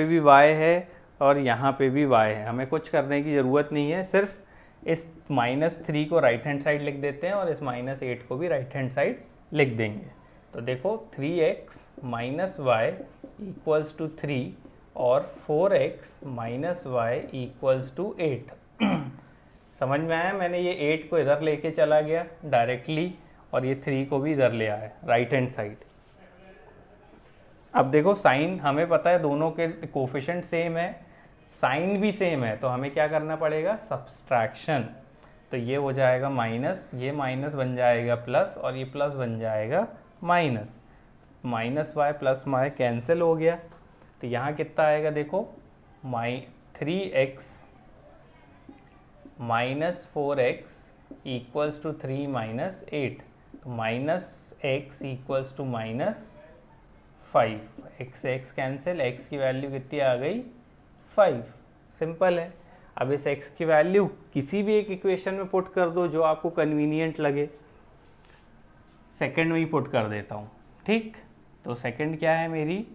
भी y है और यहाँ पे भी y है, हमें कुछ करने की ज़रूरत नहीं है, सिर्फ इस -3 को राइट हैंड साइड लिख देते हैं और इस -8 को भी राइट हैंड साइड लिख देंगे। तो देखो 3x minus y equals to 3 और 4x minus y equals to 8। समझ में आया, मैंने ये 8 को इधर लेके चला गया डायरेक्टली और ये 3 को भी इधर ले आया राइट हैंड साइड। अब देखो साइन हमें पता है दोनों के कोफिशिएंट सेम है, साइन भी सेम है, तो हमें क्या करना पड़ेगा सब्सट्रैक्शन। तो ये हो जाएगा माइनस, ये माइनस बन जाएगा प्लस और ये प्लस बन जाएगा minus, minus y plus y cancel हो गया। तो यहाँ कितना आएगा देखो 3x minus 4x equals to 3 minus 8। तो minus x equals to minus 5, x से x कैंसिल, x की वैल्यू कितनी आ गई 5। सिंपल है। अब इस x की वैल्यू किसी भी एक इक्वेशन में पुट कर दो जो आपको कन्वीनियंट लगे। सेकंड में ही पुट कर देता हूँ, ठीक। तो सेकंड क्या है मेरी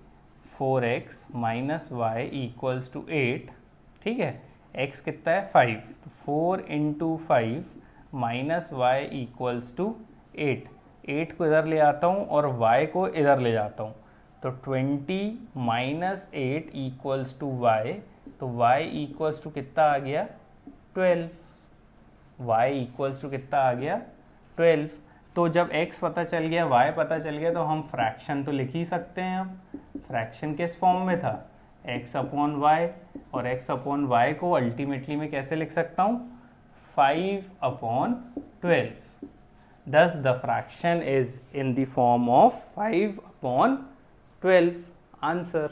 4x minus y equals to 8, ठीक है। x कितना है 5, तो 4 into 5 minus y equals to 8। 8 को इधर ले आता हूँ और y को इधर ले जाता हूँ, तो 20 माइनस 8 इक्वल्स टू y। तो y इक्वल्स टू कितना आ गया 12, y इक्वल्स टू कितना आ गया 12। तो जब x पता चल गया y पता चल गया तो हम फ्रैक्शन तो लिख ही सकते हैं। अब फ्रैक्शन किस फॉर्म में था x अपॉन वाई, और x अपॉन वाई को अल्टीमेटली मैं कैसे लिख सकता हूँ 5/12। Thus the fraction is in the form of 5/12 answer.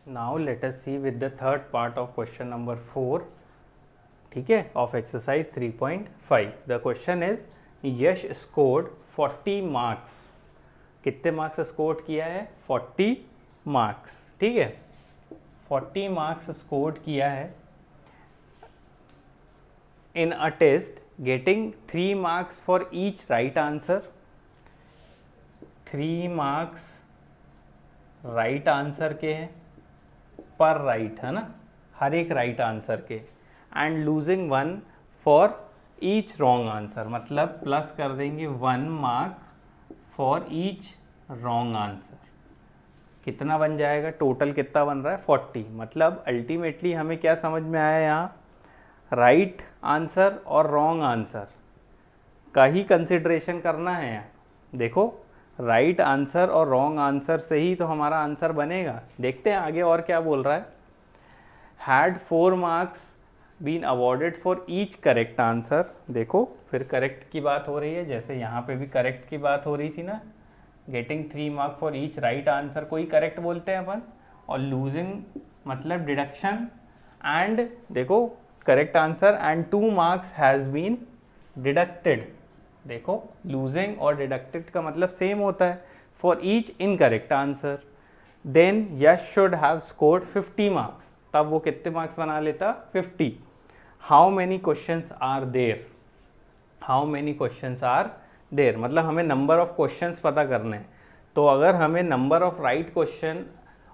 Now let us see with the third part of question number 4, ठीक है, of exercise 3.5. The question is Yash scored 40 marks। कितने marks score किया है 40 मार्क्स, ठीक है। 40 marks score किया है in a test getting 3 marks for each right answer। 3 marks right answer के हैं पर राइट, है ना, हर एक राइट आंसर के, and losing 1 for each wrong answer, मतलब प्लस कर देंगे 1 mark for each wrong answer. कितना बन जाएगा, टोटल कितना बन रहा है 40। मतलब अल्टीमेटली हमें क्या समझ में आया, यहाँ राइट आंसर और रॉन्ग आंसर का ही कंसिडरेशन करना है। यहाँ देखो राइट आंसर और रॉन्ग आंसर से ही तो हमारा आंसर बनेगा। देखते हैं आगे और क्या बोल रहा है। Had 4 marks been awarded for each correct answer. देखो फिर करेक्ट की बात हो रही है, जैसे यहाँ पे भी करेक्ट की बात हो रही थी ना, getting 3 mark for each right answer को ही करेक्ट बोलते हैं अपन, और लूजिंग मतलब डिडक्शन, एंड देखो correct answer and 2 marks has been deducted. देखो लूजिंग और डिडक्टेड का मतलब सेम होता है, for each incorrect answer. Then Yash should have scored 50 marks, तब वो कितने मार्क्स बना लेता, 50। How many questions are there, how many questions are there मतलब हमें नंबर ऑफ क्वेश्चंस पता करने हैं। तो अगर हमें नंबर ऑफ राइट क्वेश्चन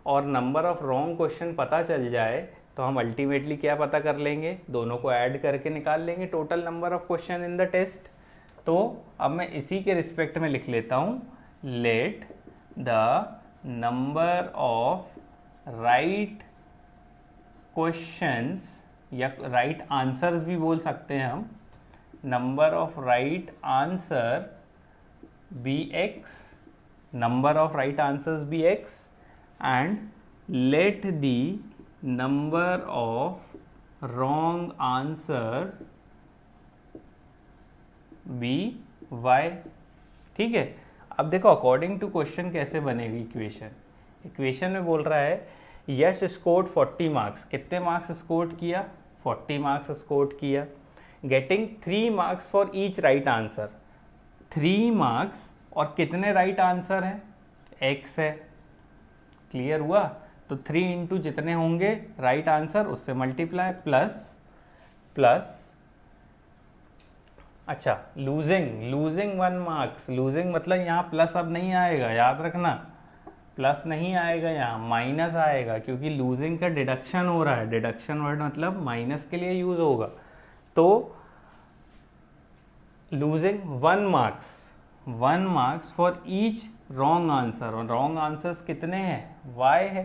और नंबर ऑफ रॉन्ग क्वेश्चन पता चल जाए तो हम अल्टीमेटली क्या पता कर लेंगे, दोनों को ऐड करके निकाल लेंगे total number of question in the test. तो अब मैं इसी के रिस्पेक्ट में लिख लेता हूँ, let the number of right questions या राइट आंसर्स भी बोल सकते हैं हम, number of right answer be x, number of right answers be x, and let the number of wrong answers be y. ठीक है, अब देखो अकॉर्डिंग टू क्वेश्चन कैसे बनेगी इक्वेशन। इक्वेशन में बोल रहा है यश स्कोर्ड 40 मार्क्स, कितने मार्क्स स्कोर किया, 40 मार्क्स स्कोर किया, getting 3 marks for each right answer, 3 marks और कितने राइट आंसर हैं, x है। क्लियर हुआ, तो 3 इंटू जितने होंगे राइट आंसर उससे मल्टीप्लाई, प्लस अच्छा लूजिंग 1 मार्क्स, लूजिंग मतलब यहाँ प्लस अब नहीं आएगा, याद रखना प्लस नहीं आएगा, यहाँ माइनस आएगा, क्योंकि लूजिंग का डिडक्शन हो रहा है, डिडक्शन वर्ड मतलब माइनस के लिए यूज होगा। तो losing 1 marks for each wrong answer, और रॉन्ग आंसर्स कितने हैं, y है,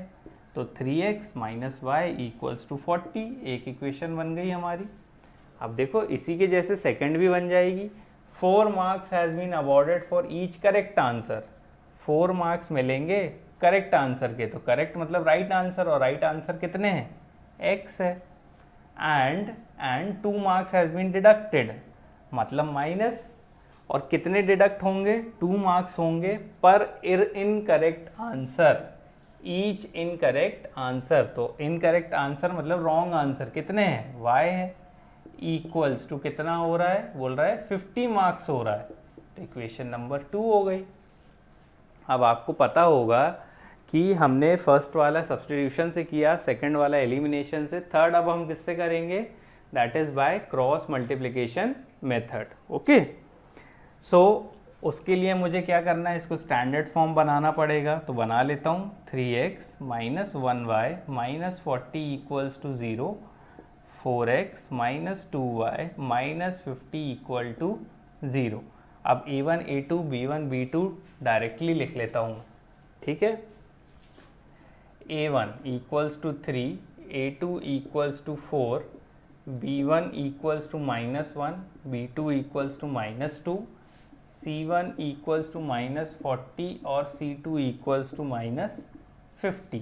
तो 3x minus y equals to 40। एक इक्वेशन बन गई हमारी। अब देखो इसी के जैसे सेकंड भी बन जाएगी, 4 marks has been awarded for each correct answer, 4 marks मिलेंगे करेक्ट आंसर के, तो करेक्ट मतलब राइट आंसर, और राइट आंसर कितने हैं, x है, and 2 marks has been deducted मतलब माइनस, और कितने डिडक्ट होंगे, 2 मार्क्स होंगे per incorrect answer, each incorrect answer. तो इनकरेक्ट आंसर मतलब रॉन्ग आंसर कितने हैं, y है, इक्वल्स टू कितना हो रहा है, बोल रहा है 50 मार्क्स हो रहा है। तो इक्वेशन नंबर 2 हो गई। अब आपको पता होगा कि हमने फर्स्ट वाला सब्स्टिट्यूशन से किया, सेकंड वाला एलिमिनेशन से, थर्ड अब हम किससे करेंगे, that is by cross multiplication method. Okay, so उसके लिए मुझे क्या करना है, इसको स्टैंडर्ड फॉर्म बनाना पड़ेगा, तो बना लेता हूँ। 3x minus 1y minus 40 equals to 0, 4x minus 2y minus 50 equal to 0। अब a1 a2 b1 b2 directly लिख लेता हूँ, ठीक है। a1 equals to 3, a2 equals to 4, b1 equals to -1, b2 equals to -2, c1 equals to -40 और c2 equals to -50।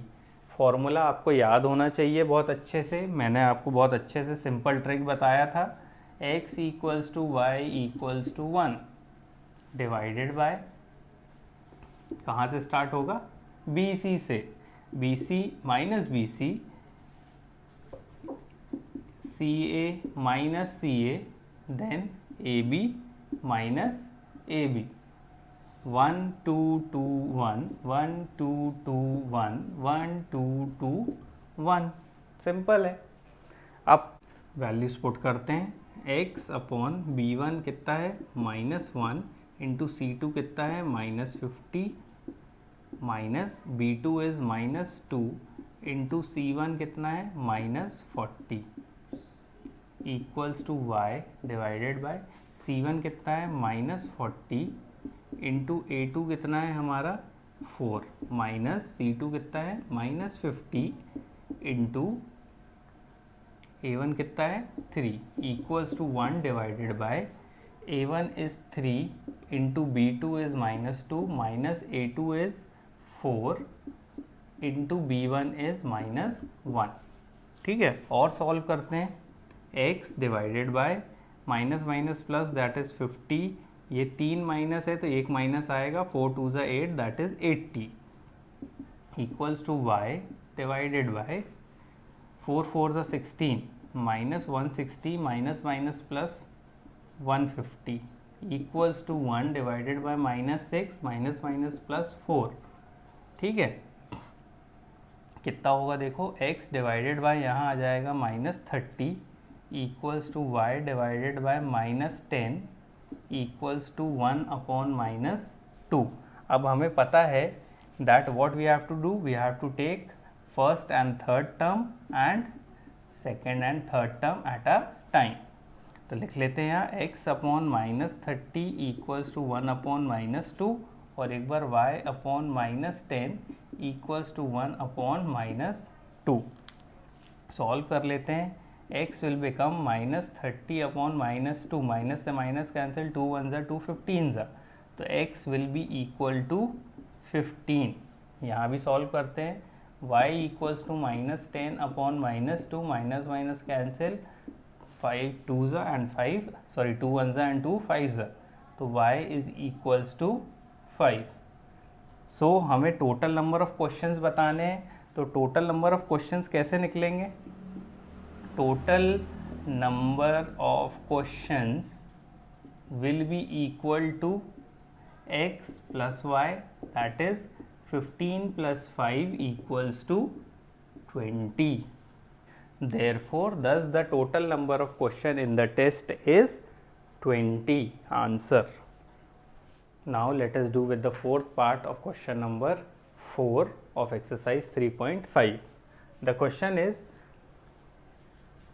Formula आपको याद होना चाहिए बहुत अच्छे से, मैंने आपको बहुत अच्छे से सिंपल ट्रिक बताया था। x equals to y equals to 1 divided by, कहाँ से स्टार्ट होगा, BC से, BC minus BC, CA minus CA, then AB minus AB, 1 2 2 1 1 2 2 1 1 2 2 1, simple है। अब वैल्यूज पुट करते हैं, x अपॉन b1 कितना है, -1 इंटू c2 कितना है, -50, minus b2 is -2 into c1 कितना है, -40 equals to y divided by c1 कितना है, -40 इंटू a2 कितना है हमारा 4, माइनस c2 कितना है, -50 इंटू a1 कितना है 3 equals to 1 divided by a1 is 3 into b2 is -2 minus a2 is 4 into b1 is -1। ठीक है, और सॉल्व करते हैं। x divided by minus minus plus that is 50, ये 3 माइनस है तो एक माइनस आएगा, 4 2 ज़ा 8 that is 80 equals to y divided by 4 4 ज़ा 16 minus 160 minus minus plus 150 equals to 1 divided by -6 minus minus plus 4। ठीक है, कितना होगा देखो, x डिवाइडेड बाय यहाँ आ जाएगा -30 equals to y divided by -10 equals to 1/-2। अब हमें पता है that what we have to do, we have to take first and third term and second and third term at a time. तो लिख लेते हैं यहाँ x/-30 इक्वल्स टू 1/-2 और एक बार y/-10 इक्वल्स टू 1/-2। सॉल्व कर लेते हैं। x विल बिकम -30/-2, माइनस से माइनस कैंसिल, 2 1 ज़ा 2 15 ज़ा, तो x will be equal to 15। यहाँ भी सॉल्व करते हैं। y equals to -10/-2, minus minus cancel, 5 2 ज़ा एंड 5 सॉरी 2 1 ज़ा एंड 2 5 ज़ा, तो y इज इक्वल्स टू 5। सो हमें टोटल नंबर ऑफ क्वेश्चंस बताने हैं, तो टोटल नंबर ऑफ क्वेश्चंस कैसे निकलेंगे? Total number of questions will be equal to x plus y, that is 15 plus 5 equals to 20। Therefore, thus the total number of question in the test is 20 answer. Now let us do with the fourth part of question number 4 of exercise 3.5. The question is,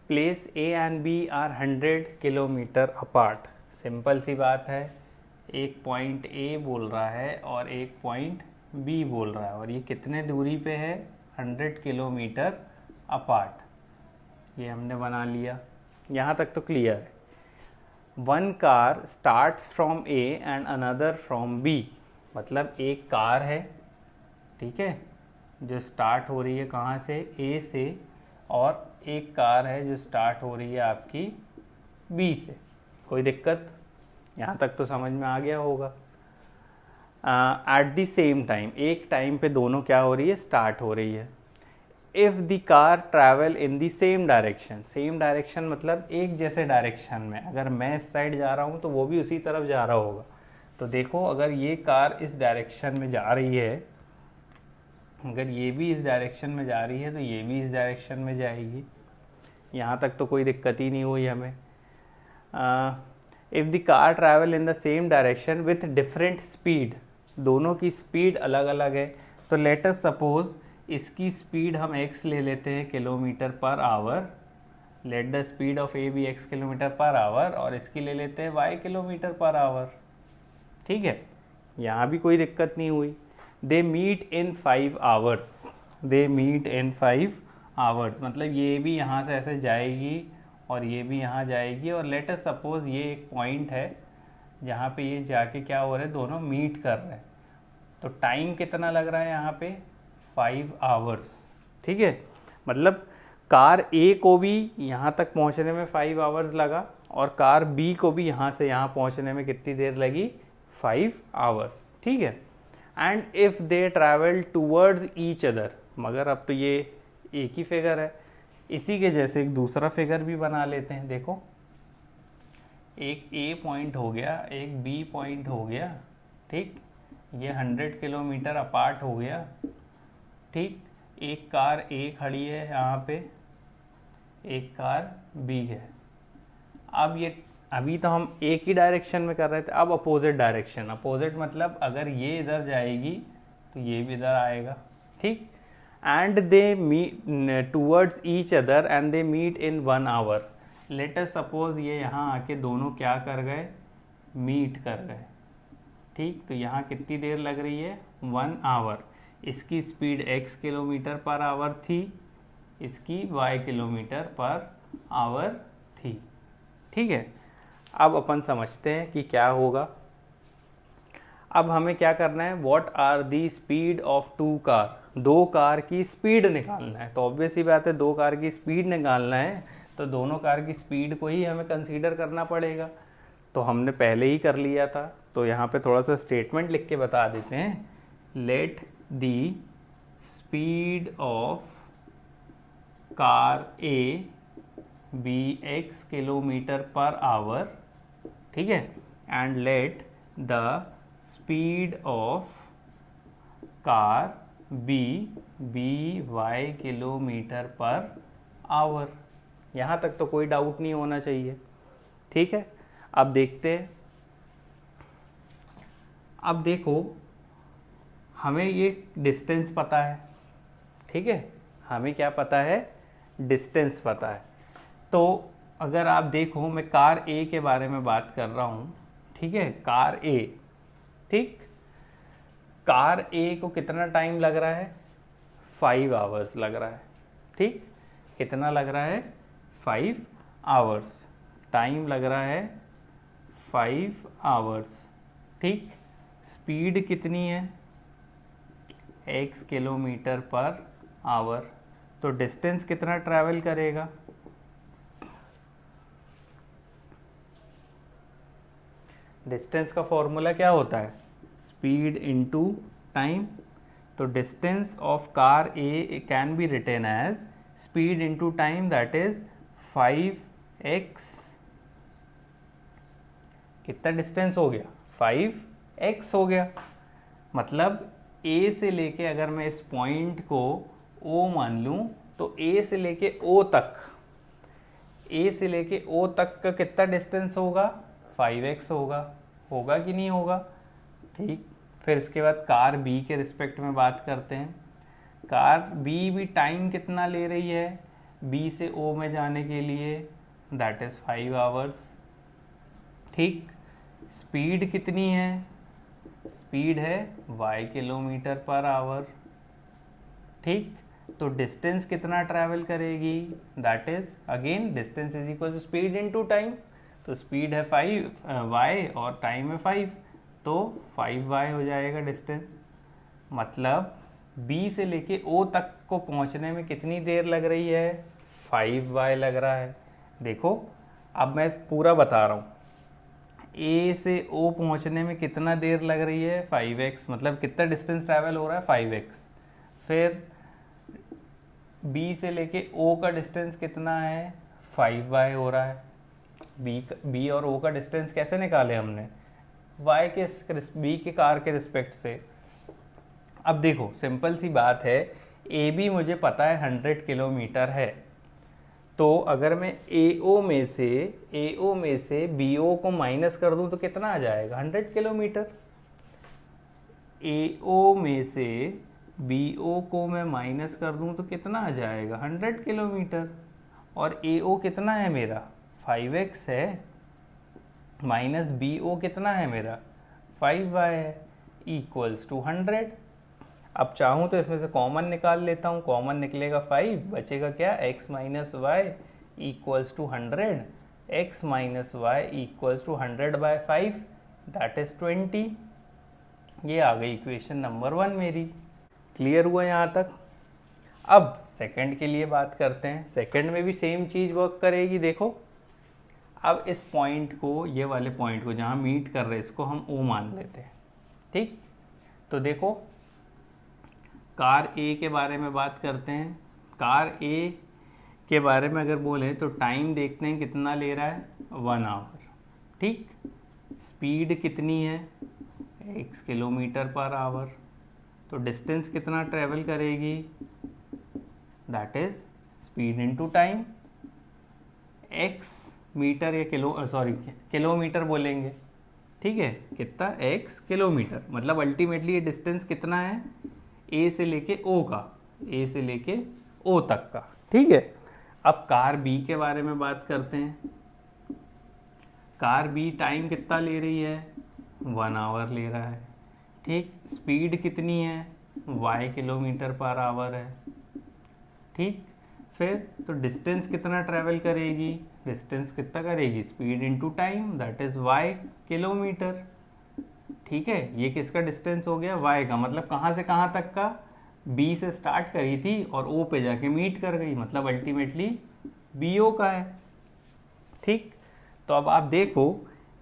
place A and B are 100 kilometre apart. Simple सी बात है, एक point A बोल रहा है और एक point B बोल रहा है, और ये कितने दूरी पे है? 100 किलोमीटर अपार्ट। ये हमने बना लिया, यहाँ तक तो क्लियर है। One car starts from A and another from B, मतलब एक कार है, ठीक है, जो स्टार्ट हो रही है कहाँ से? A से, और एक कार है जो स्टार्ट हो रही है आपकी B से। कोई दिक्कत? यहाँ तक तो समझ में आ गया होगा। एट द सेम टाइम, एक टाइम पे दोनों क्या हो रही है? स्टार्ट हो रही है। If the car travel in the same direction, same direction मतलब एक जैसे डायरेक्शन में, अगर मैं इस साइड जा रहा हूँ तो वो भी उसी तरफ जा रहा होगा। तो देखो, अगर ये कार इस डायरेक्शन में जा रही है, अगर ये भी इस डायरेक्शन में जा रही है तो ये भी इस डायरेक्शन में जाएगी। यहाँ तक तो कोई दिक्कत ही नहीं हुई हमें। If the car travel in the same direction with different speed, दोनों की स्पीड अलग अलग है, तो लेट अस सपोज इसकी स्पीड हम x ले लेते हैं kilometre per hour, let the speed of A be x kilometre per hour, और इसकी ले लेते हैं y किलोमीटर पर आवर। ठीक है, यहाँ भी कोई दिक्कत नहीं हुई। They meet in 5 hours, they meet in 5 hours, मतलब ये भी यहाँ से ऐसे जाएगी और ये भी यहाँ जाएगी, और लेट अस सपोज ये एक पॉइंट है जहाँ पे ये जाके क्या हो रहा है? दोनों मीट कर रहे हैं। तो टाइम कितना लग रहा है यहाँ पे? 5 आवर्स। ठीक है, मतलब कार A को भी यहाँ तक पहुँचने में 5 आवर्स लगा, और कार B को भी यहाँ से यहाँ पहुँचने में कितनी देर लगी? 5 आवर्स। ठीक है, and if they travel towards each other, मगर अब तो ये एक ही फिगर है, इसी के जैसे एक दूसरा फिगर भी बना लेते हैं। देखो, एक A पॉइंट हो गया, एक B पॉइंट हो गया, ठीक, ये 100 किलोमीटर अपार्ट हो गया। ठीक, एक कार A खड़ी है यहाँ पे, एक कार B है। अब ये अभी तो हम एक ही डायरेक्शन में कर रहे थे, अब अपोजिट डायरेक्शन। अपोजिट मतलब अगर ये इधर जाएगी तो ये भी इधर आएगा। ठीक, and they meet towards each other and they meet in 1 hour. Let us suppose ये यहाँ आके दोनों क्या कर गए? मीट कर गए। ठीक, तो यहाँ कितनी देर लग रही है? 1 आवर। इसकी speed x kilometre per our थी, इसकी y किलोमीटर पर आवर थी। ठीक है, अब अपन समझते हैं कि क्या होगा। अब हमें क्या करना है, what are the speed of two car, दो कार की स्पीड निकालना है। तो ऑब्वियस ही बात है, दो कार की स्पीड निकालना है तो दोनों कार की स्पीड को ही हमें कंसीडर करना पड़ेगा। तो हमने पहले ही कर लिया था, तो यहाँ पे थोड़ा सा स्टेटमेंट लिख के बता देते हैं। Let the speed of car A be x kilometre per hour, ठीक है, and let the speed of car B y kilometre per hour. यहाँ तक तो कोई डाउट नहीं होना चाहिए, ठीक है। अब देखते हैं, अब देखो हमें ये डिस्टेंस पता है, ठीक है, हमें क्या पता है, डिस्टेंस पता है। तो अगर आप देखो, मैं कार ए के बारे में बात कर रहा हूँ, ठीक है, कार ए, ठीक, कार ए को कितना टाइम लग रहा है, 5 आवर्स लग रहा है, ठीक, कितना लग रहा है, 5 आवर्स, टाइम लग रहा है 5 आवर्स, ठीक। स्पीड कितनी है, x किलोमीटर पर आवर। तो डिस्टेंस कितना ट्रैवल करेगा, डिस्टेंस का फॉर्मूला क्या होता है, स्पीड इनटू टाइम। तो distance of car A can be written as speed into time, that is 5x। कितना डिस्टेंस हो गया, 5x हो गया। मतलब A से लेके, अगर मैं इस पॉइंट को O मान लूँ, तो A से लेके O तक, A से लेके O तक का कितना डिस्टेंस होगा, 5x होगा कि नहीं होगा, ठीक। फिर इसके बाद कार B के रिस्पेक्ट में बात करते हैं। कार B भी टाइम कितना ले रही है B से O में जाने के लिए, दैट इज़ 5 आवर्स, ठीक। स्पीड कितनी है, स्पीड है y किलोमीटर पर आवर, ठीक। तो डिस्टेंस कितना ट्रैवल करेगी, that is again distance is equal to speed into time. तो स्पीड है 5y और टाइम है 5, तो 5y हो जाएगा डिस्टेंस। मतलब B से लेके O तक को पहुंचने में कितनी देर लग रही है, 5y लग रहा है। देखो अब मैं पूरा बता रहा हूँ, A से O पहुंचने में कितना देर लग रही है, 5x, मतलब कितना डिस्टेंस ट्रैवल हो रहा है, 5x। फिर B से लेके O का डिस्टेंस कितना है, 5y हो रहा है। B और O का डिस्टेंस कैसे निकाले हमने, y के B के कार के रिस्पेक्ट से। अब देखो सिंपल सी बात है, AB मुझे पता है 100 किलोमीटर है, तो अगर मैं AO में से BO को माइनस कर दूं तो कितना आ जाएगा, 100 किलोमीटर। AO में से BO को मैं माइनस कर दूं तो कितना आ जाएगा, 100 किलोमीटर। और AO कितना है मेरा, 5x है, माइनस BO कितना है मेरा, 5y है, इक्वल्स टू 100। अब चाहूँ तो इसमें से कॉमन निकाल लेता हूँ, कॉमन निकलेगा 5, बचेगा क्या, x minus y equals to 100, x minus y equals to 100/5, that is 20। ये आ गई इक्वेशन नंबर 1 मेरी। क्लियर हुआ यहाँ तक। अब सेकंड के लिए बात करते हैं, सेकंड में भी सेम चीज़ वर्क करेगी। देखो अब इस पॉइंट को, ये वाले पॉइंट को जहाँ मीट कर रहे हैं, इसको हम O मान लेते हैं, ठीक। तो देखो कार A के बारे में बात करते हैं। कार A के बारे में अगर बोले तो टाइम देखते हैं कितना ले रहा है, 1 आवर, ठीक। स्पीड कितनी है, x किलोमीटर पर आवर। तो डिस्टेंस कितना ट्रेवल करेगी, that is speed into time. x metre या किलोमीटर बोलेंगे, ठीक है, कितना, x किलोमीटर। मतलब अल्टीमेटली ये डिस्टेंस कितना है, A से लेके O का, A से लेके O तक का, ठीक है। अब कार B के बारे में बात करते हैं। कार B टाइम कितना ले रही है, 1 आवर ले रहा है, ठीक। स्पीड कितनी है, y किलोमीटर पर आवर है, ठीक। फिर तो डिस्टेंस कितना ट्रैवल करेगी, डिस्टेंस कितना करेगी, speed into time, that is y kilometre. ठीक है, ये किसका डिस्टेंस हो गया, y का, मतलब कहाँ से कहाँ तक का, B से स्टार्ट करी थी और O पे जाके मीट कर गई, मतलब अल्टीमेटली BO का है। ठीक, तो अब आप देखो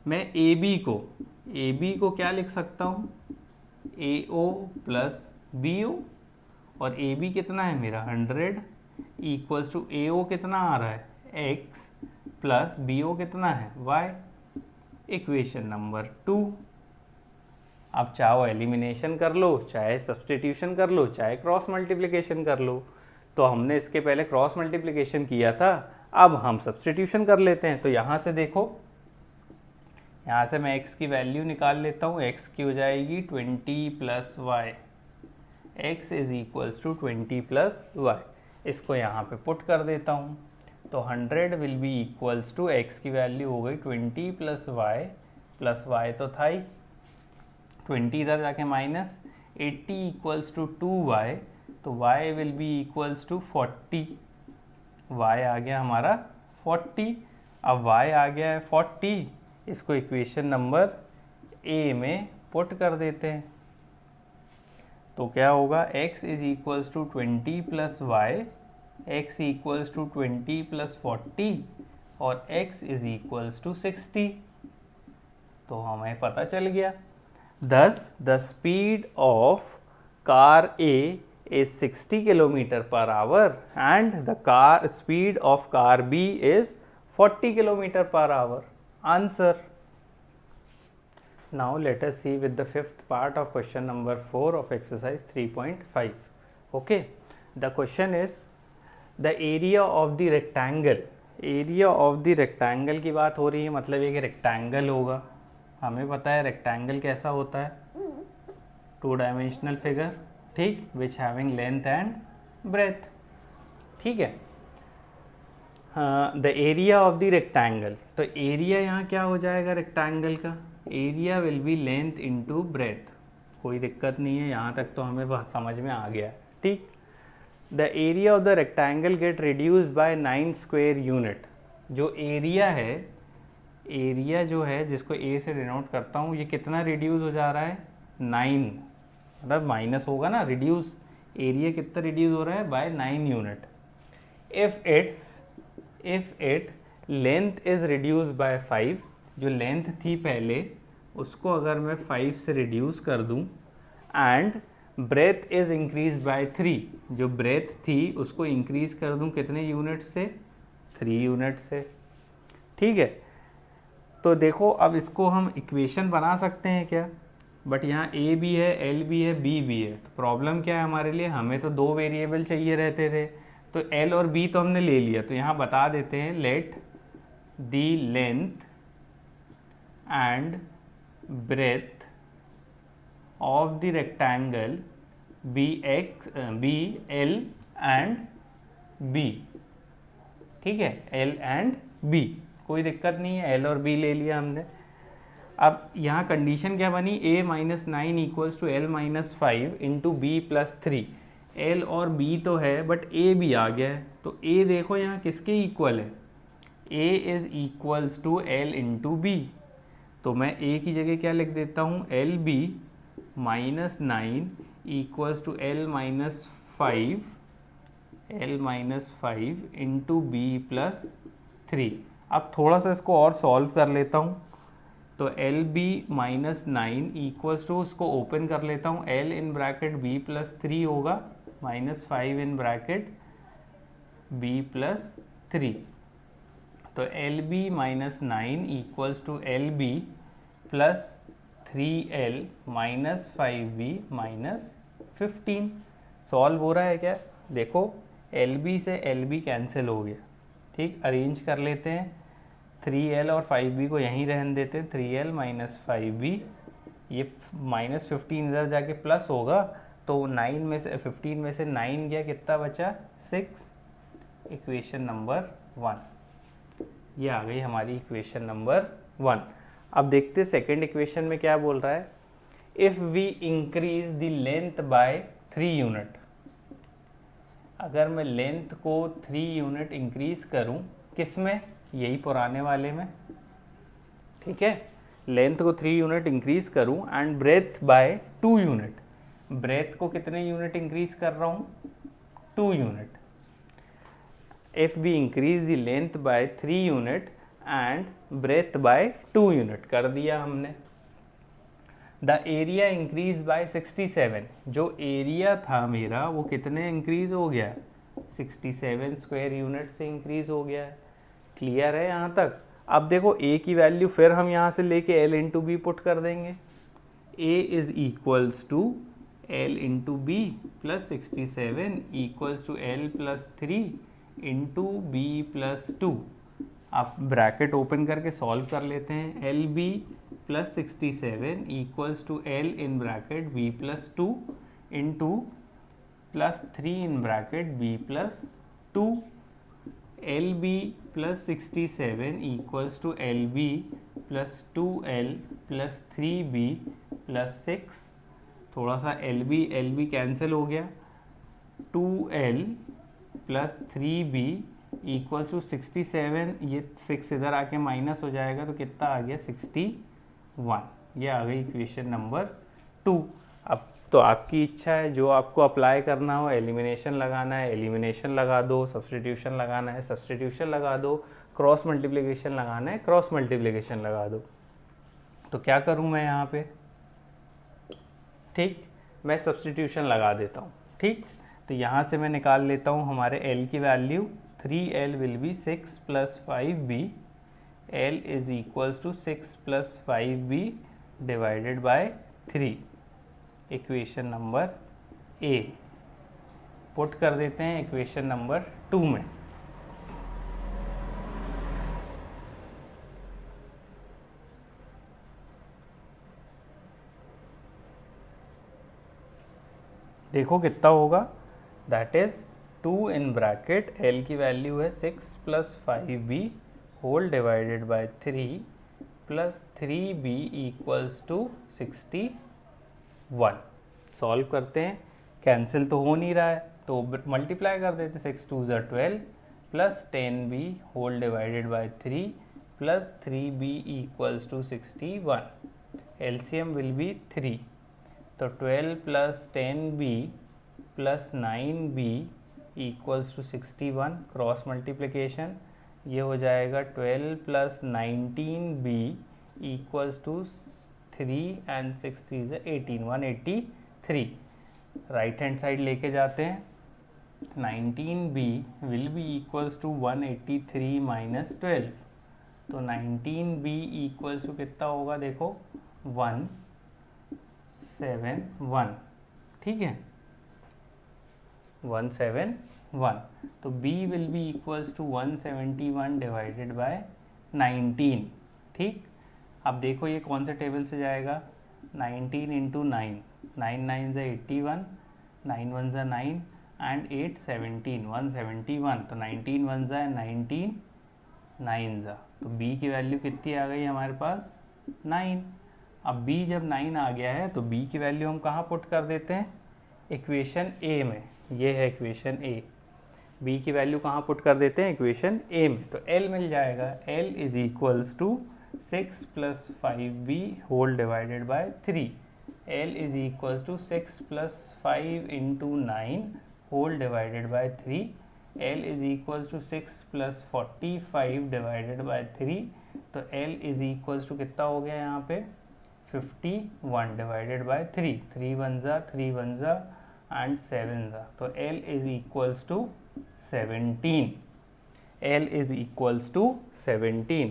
मैं AB को क्या लिख सकता हूँ, AO प्लस BO, और AB कितना है मेरा 100 इक्वल्स टू AO कितना आ रहा है x प्लस BO कितना है y। Equation number 2। आप चाहो एलिमिनेशन कर लो, चाहे सब्सटीट्यूशन कर लो, चाहे क्रॉस मल्टीप्लिकेशन कर लो। तो हमने इसके पहले क्रॉस मल्टीप्लिकेशन किया था, अब हम सब्सटीट्यूशन कर लेते हैं। तो यहाँ से देखो, यहाँ से मैं x की वैल्यू निकाल लेता हूँ, x की हो जाएगी 20 plus y, x is equals to 20 plus y. इसको यहाँ पे पुट कर देता हूँ, तो 100 will be equals to x की वैल्यू हो गई 20 प्लस वाई तो था ही, 20 इधर जाके माइनस, 80 इक्वल्स टू 2y, तो y will be equals to 40, y आ गया हमारा 40। अब y आ गया है 40, इसको इक्वेशन नंबर A में पुट कर देते हैं। तो क्या होगा, x is equals to 20 plus y, x equals to 20 plus 40 और x इज इक्वल्स टू 60। तो हमें पता चल गया, thus the speed of car A is 60 kilometre per our and the car speed of car B is 40 kilometre per our. Answer. Now let us see with the fifth part of question number 4 of exercise 3.5. Okay, the question is the area of the rectangle. Area of the rectangle की बात हो रही है, मतलब एक rectangle होगा, हमें पता है रेक्टेंगल कैसा होता है, 2 डायमेंशनल फिगर, ठीक, which having length and breadth. ठीक है, the area of the rectangle, तो एरिया यहाँ क्या हो जाएगा रेक्टेंगल का, area will be length into breadth. कोई दिक्कत नहीं है, यहाँ तक तो हमें समझ में आ गया। ठीक, the area of the rectangle gate reduced by 9 square unit. जो एरिया है, एरिया जो है जिसको ए से डिनोट करता हूँ, ये कितना रिड्यूस हो जा रहा है, 9, मतलब माइनस होगा ना, रिड्यूस, एरिया कितना रिड्यूस हो रहा है, by 9 unit. If it length is reduce by 5, जो लेंथ थी पहले उसको अगर मैं 5 से रिड्यूस कर दूं, and breadth is increase by 3, जो ब्रेथ थी उसको इंक्रीज कर दूं कितने यूनिट से, 3 यूनिट से। ठीक है, तो देखो अब इसको हम इक्वेशन बना सकते हैं क्या, बट यहाँ a भी है, l भी है, b भी है। तो प्रॉब्लम क्या है हमारे लिए, हमें तो 2 वेरिएबल चाहिए रहते थे, तो l और b तो हमने ले लिया। तो यहाँ बता देते हैं, let the length and breadth of the rectangle be l and b। ठीक है, l एंड b, कोई दिक्कत नहीं है, l और b ले लिया हमने। अब यहाँ कंडीशन क्या बनी, a minus 9 equals to l minus 5 into b plus 3। l और b तो है बट a भी आ गया है, तो a देखो यहाँ किसके इक्वल है, a is equals to l into b। तो मैं a की जगह क्या लिख देता हूँ, l b minus 9 equals to l minus 5 into B plus 3। अब थोड़ा सा इसको और सॉल्व कर लेता हूँ, तो l b minus 9 equals to, उसको ओपन कर लेता हूँ, l in bracket b plus 3 होगा, minus 5 in bracket b plus 3। तो l b minus 9 equals to L B plus 3l minus 5b minus 15। Solve हो रहा है क्या, देखो एल बी से एल बी कैंसिल हो गया। ठीक, अरेंज कर लेते हैं, 3l और 5b को यहीं रहने देते हैं, 3l माइनस 5b, ये माइनस 15 इधर जाके प्लस होगा, तो 9 में से 15 में से 9 गया, कितना बचा, 6। इक्वेशन नंबर 1, ये आ गई हमारी इक्वेशन नंबर 1। अब देखते सेकेंड इक्वेशन में क्या बोल रहा है, if we increase the length by 3 unit. अगर मैं लेंथ को 3 यूनिट इंक्रीज करूं, किस में, यही पुराने वाले में, ठीक है, लेंथ को 3 यूनिट इंक्रीज करूं and breadth by 2 unit, breadth को कितने यूनिट इंक्रीज कर रहा हूं, 2 unit. If we increase the length by 3 unit and breadth by 2 unit, कर दिया हमने। द एरिया इंक्रीज बाय 67, जो एरिया था मेरा वो कितने इंक्रीज हो गया, 67 स्क्वायर यूनिट से इंक्रीज हो गया है। क्लियर है यहाँ तक। अब देखो ए की वैल्यू फिर हम यहाँ से लेके एल इंटू बी पुट कर देंगे। A is equals to L into B plus 67 equals to L plus 3 into B plus 2। आप ब्रैकेट ओपन करके सॉल्व कर लेते हैं। L B plus 67 equals to L in bracket B plus 2 into plus 3 in bracket B plus 2। L B plus 67 equals to L B plus 2l plus 3b plus 6। थोड़ा सा L b cancel हो गया। 2l plus 3b equals to 67, ये 6 इधर आके minus हो जाएगा तो कितना आ गया 61। ये आ गई इक्वेशन नंबर 2। अब तो आपकी इच्छा है, जो आपको अप्लाई करना हो, एलिमिनेशन लगाना है एलिमिनेशन लगा दो, सब्सटीट्यूशन लगाना है सब्सटीट्यूशन लगा दो, क्रॉस मल्टीप्लिकेशन लगाना है क्रॉस मल्टीप्लिकेशन लगा दो। तो क्या करूं मैं यहाँ पे, ठीक, मैं सब्सटीट्यूशन लगा देता हूँ। ठीक, तो यहाँ से मैं निकाल लेता हूँ हमारे L की value 3L will be 6 plus 5B। L is equals to 6 plus 5B divided by 3। Equation number A put कर देते हैं इक्वेशन नंबर 2 में। देखो कितना होगा, that is 2 in bracket L की वैल्यू है 6 plus 5B whole divided by 3 plus 3B equals to 61। Solve करते हैं, कैंसिल तो हो नहीं रहा है तो मल्टीप्लाई कर देते, 6 2 ज़ा 12 plus 10B whole divided by 3 plus 3B equals to 61। LCM will be 3, तो 12 plus 10B plus 9B equals to 61। Cross multiplication, ये हो जाएगा 12 plus 19B equals to 3 and 6 3 ज़ा 18, 183। राइट हैंड साइड लेके जाते हैं, 19B will be equals to 183 minus 12, तो 19B equals to कितना होगा, देखो 171। ठीक है, 171। तो B will be equals to 171 divided by 19। ठीक, अब देखो ये कौन से टेबल से जाएगा, 19 इंटू 9, 9 9 ज़ा 81, 9 1 ज़ा 9 एंड 8 17, 171। तो 19 1 ज़ा 19, 9 ज़ा, तो B की वैल्यू कितनी आ गई हमारे पास, 9। अब B जब 9 आ गया है तो B की वैल्यू हम कहाँ पुट कर देते हैं, इक्वेशन A में। ये है इक्वेशन A, B की वैल्यू कहाँ पुट कर देते हैं, इक्वेशन A में। तो L मिल जाएगा, L is equals to 6 plus 5B whole divided by 3। L is equals to 6 plus 5 into 9 whole divided by 3। L is equals to 6 plus 45 divided by 3। तो L इज इक्वल्स टू कितना हो गया यहाँ पे, 51 डिवाइडेड बाय 3, 3 1 ज़ा 3 1 ज़ा and 7 ज़ा, तो L is equals to 17। L is equals to 17।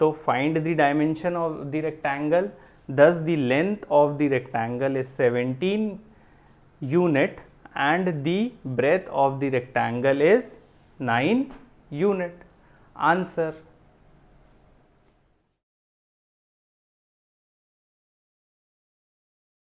तो find the dimension of the rectangle, thus the length of the rectangle is 17 unit and the breadth of the rectangle is 9 unit. Answer.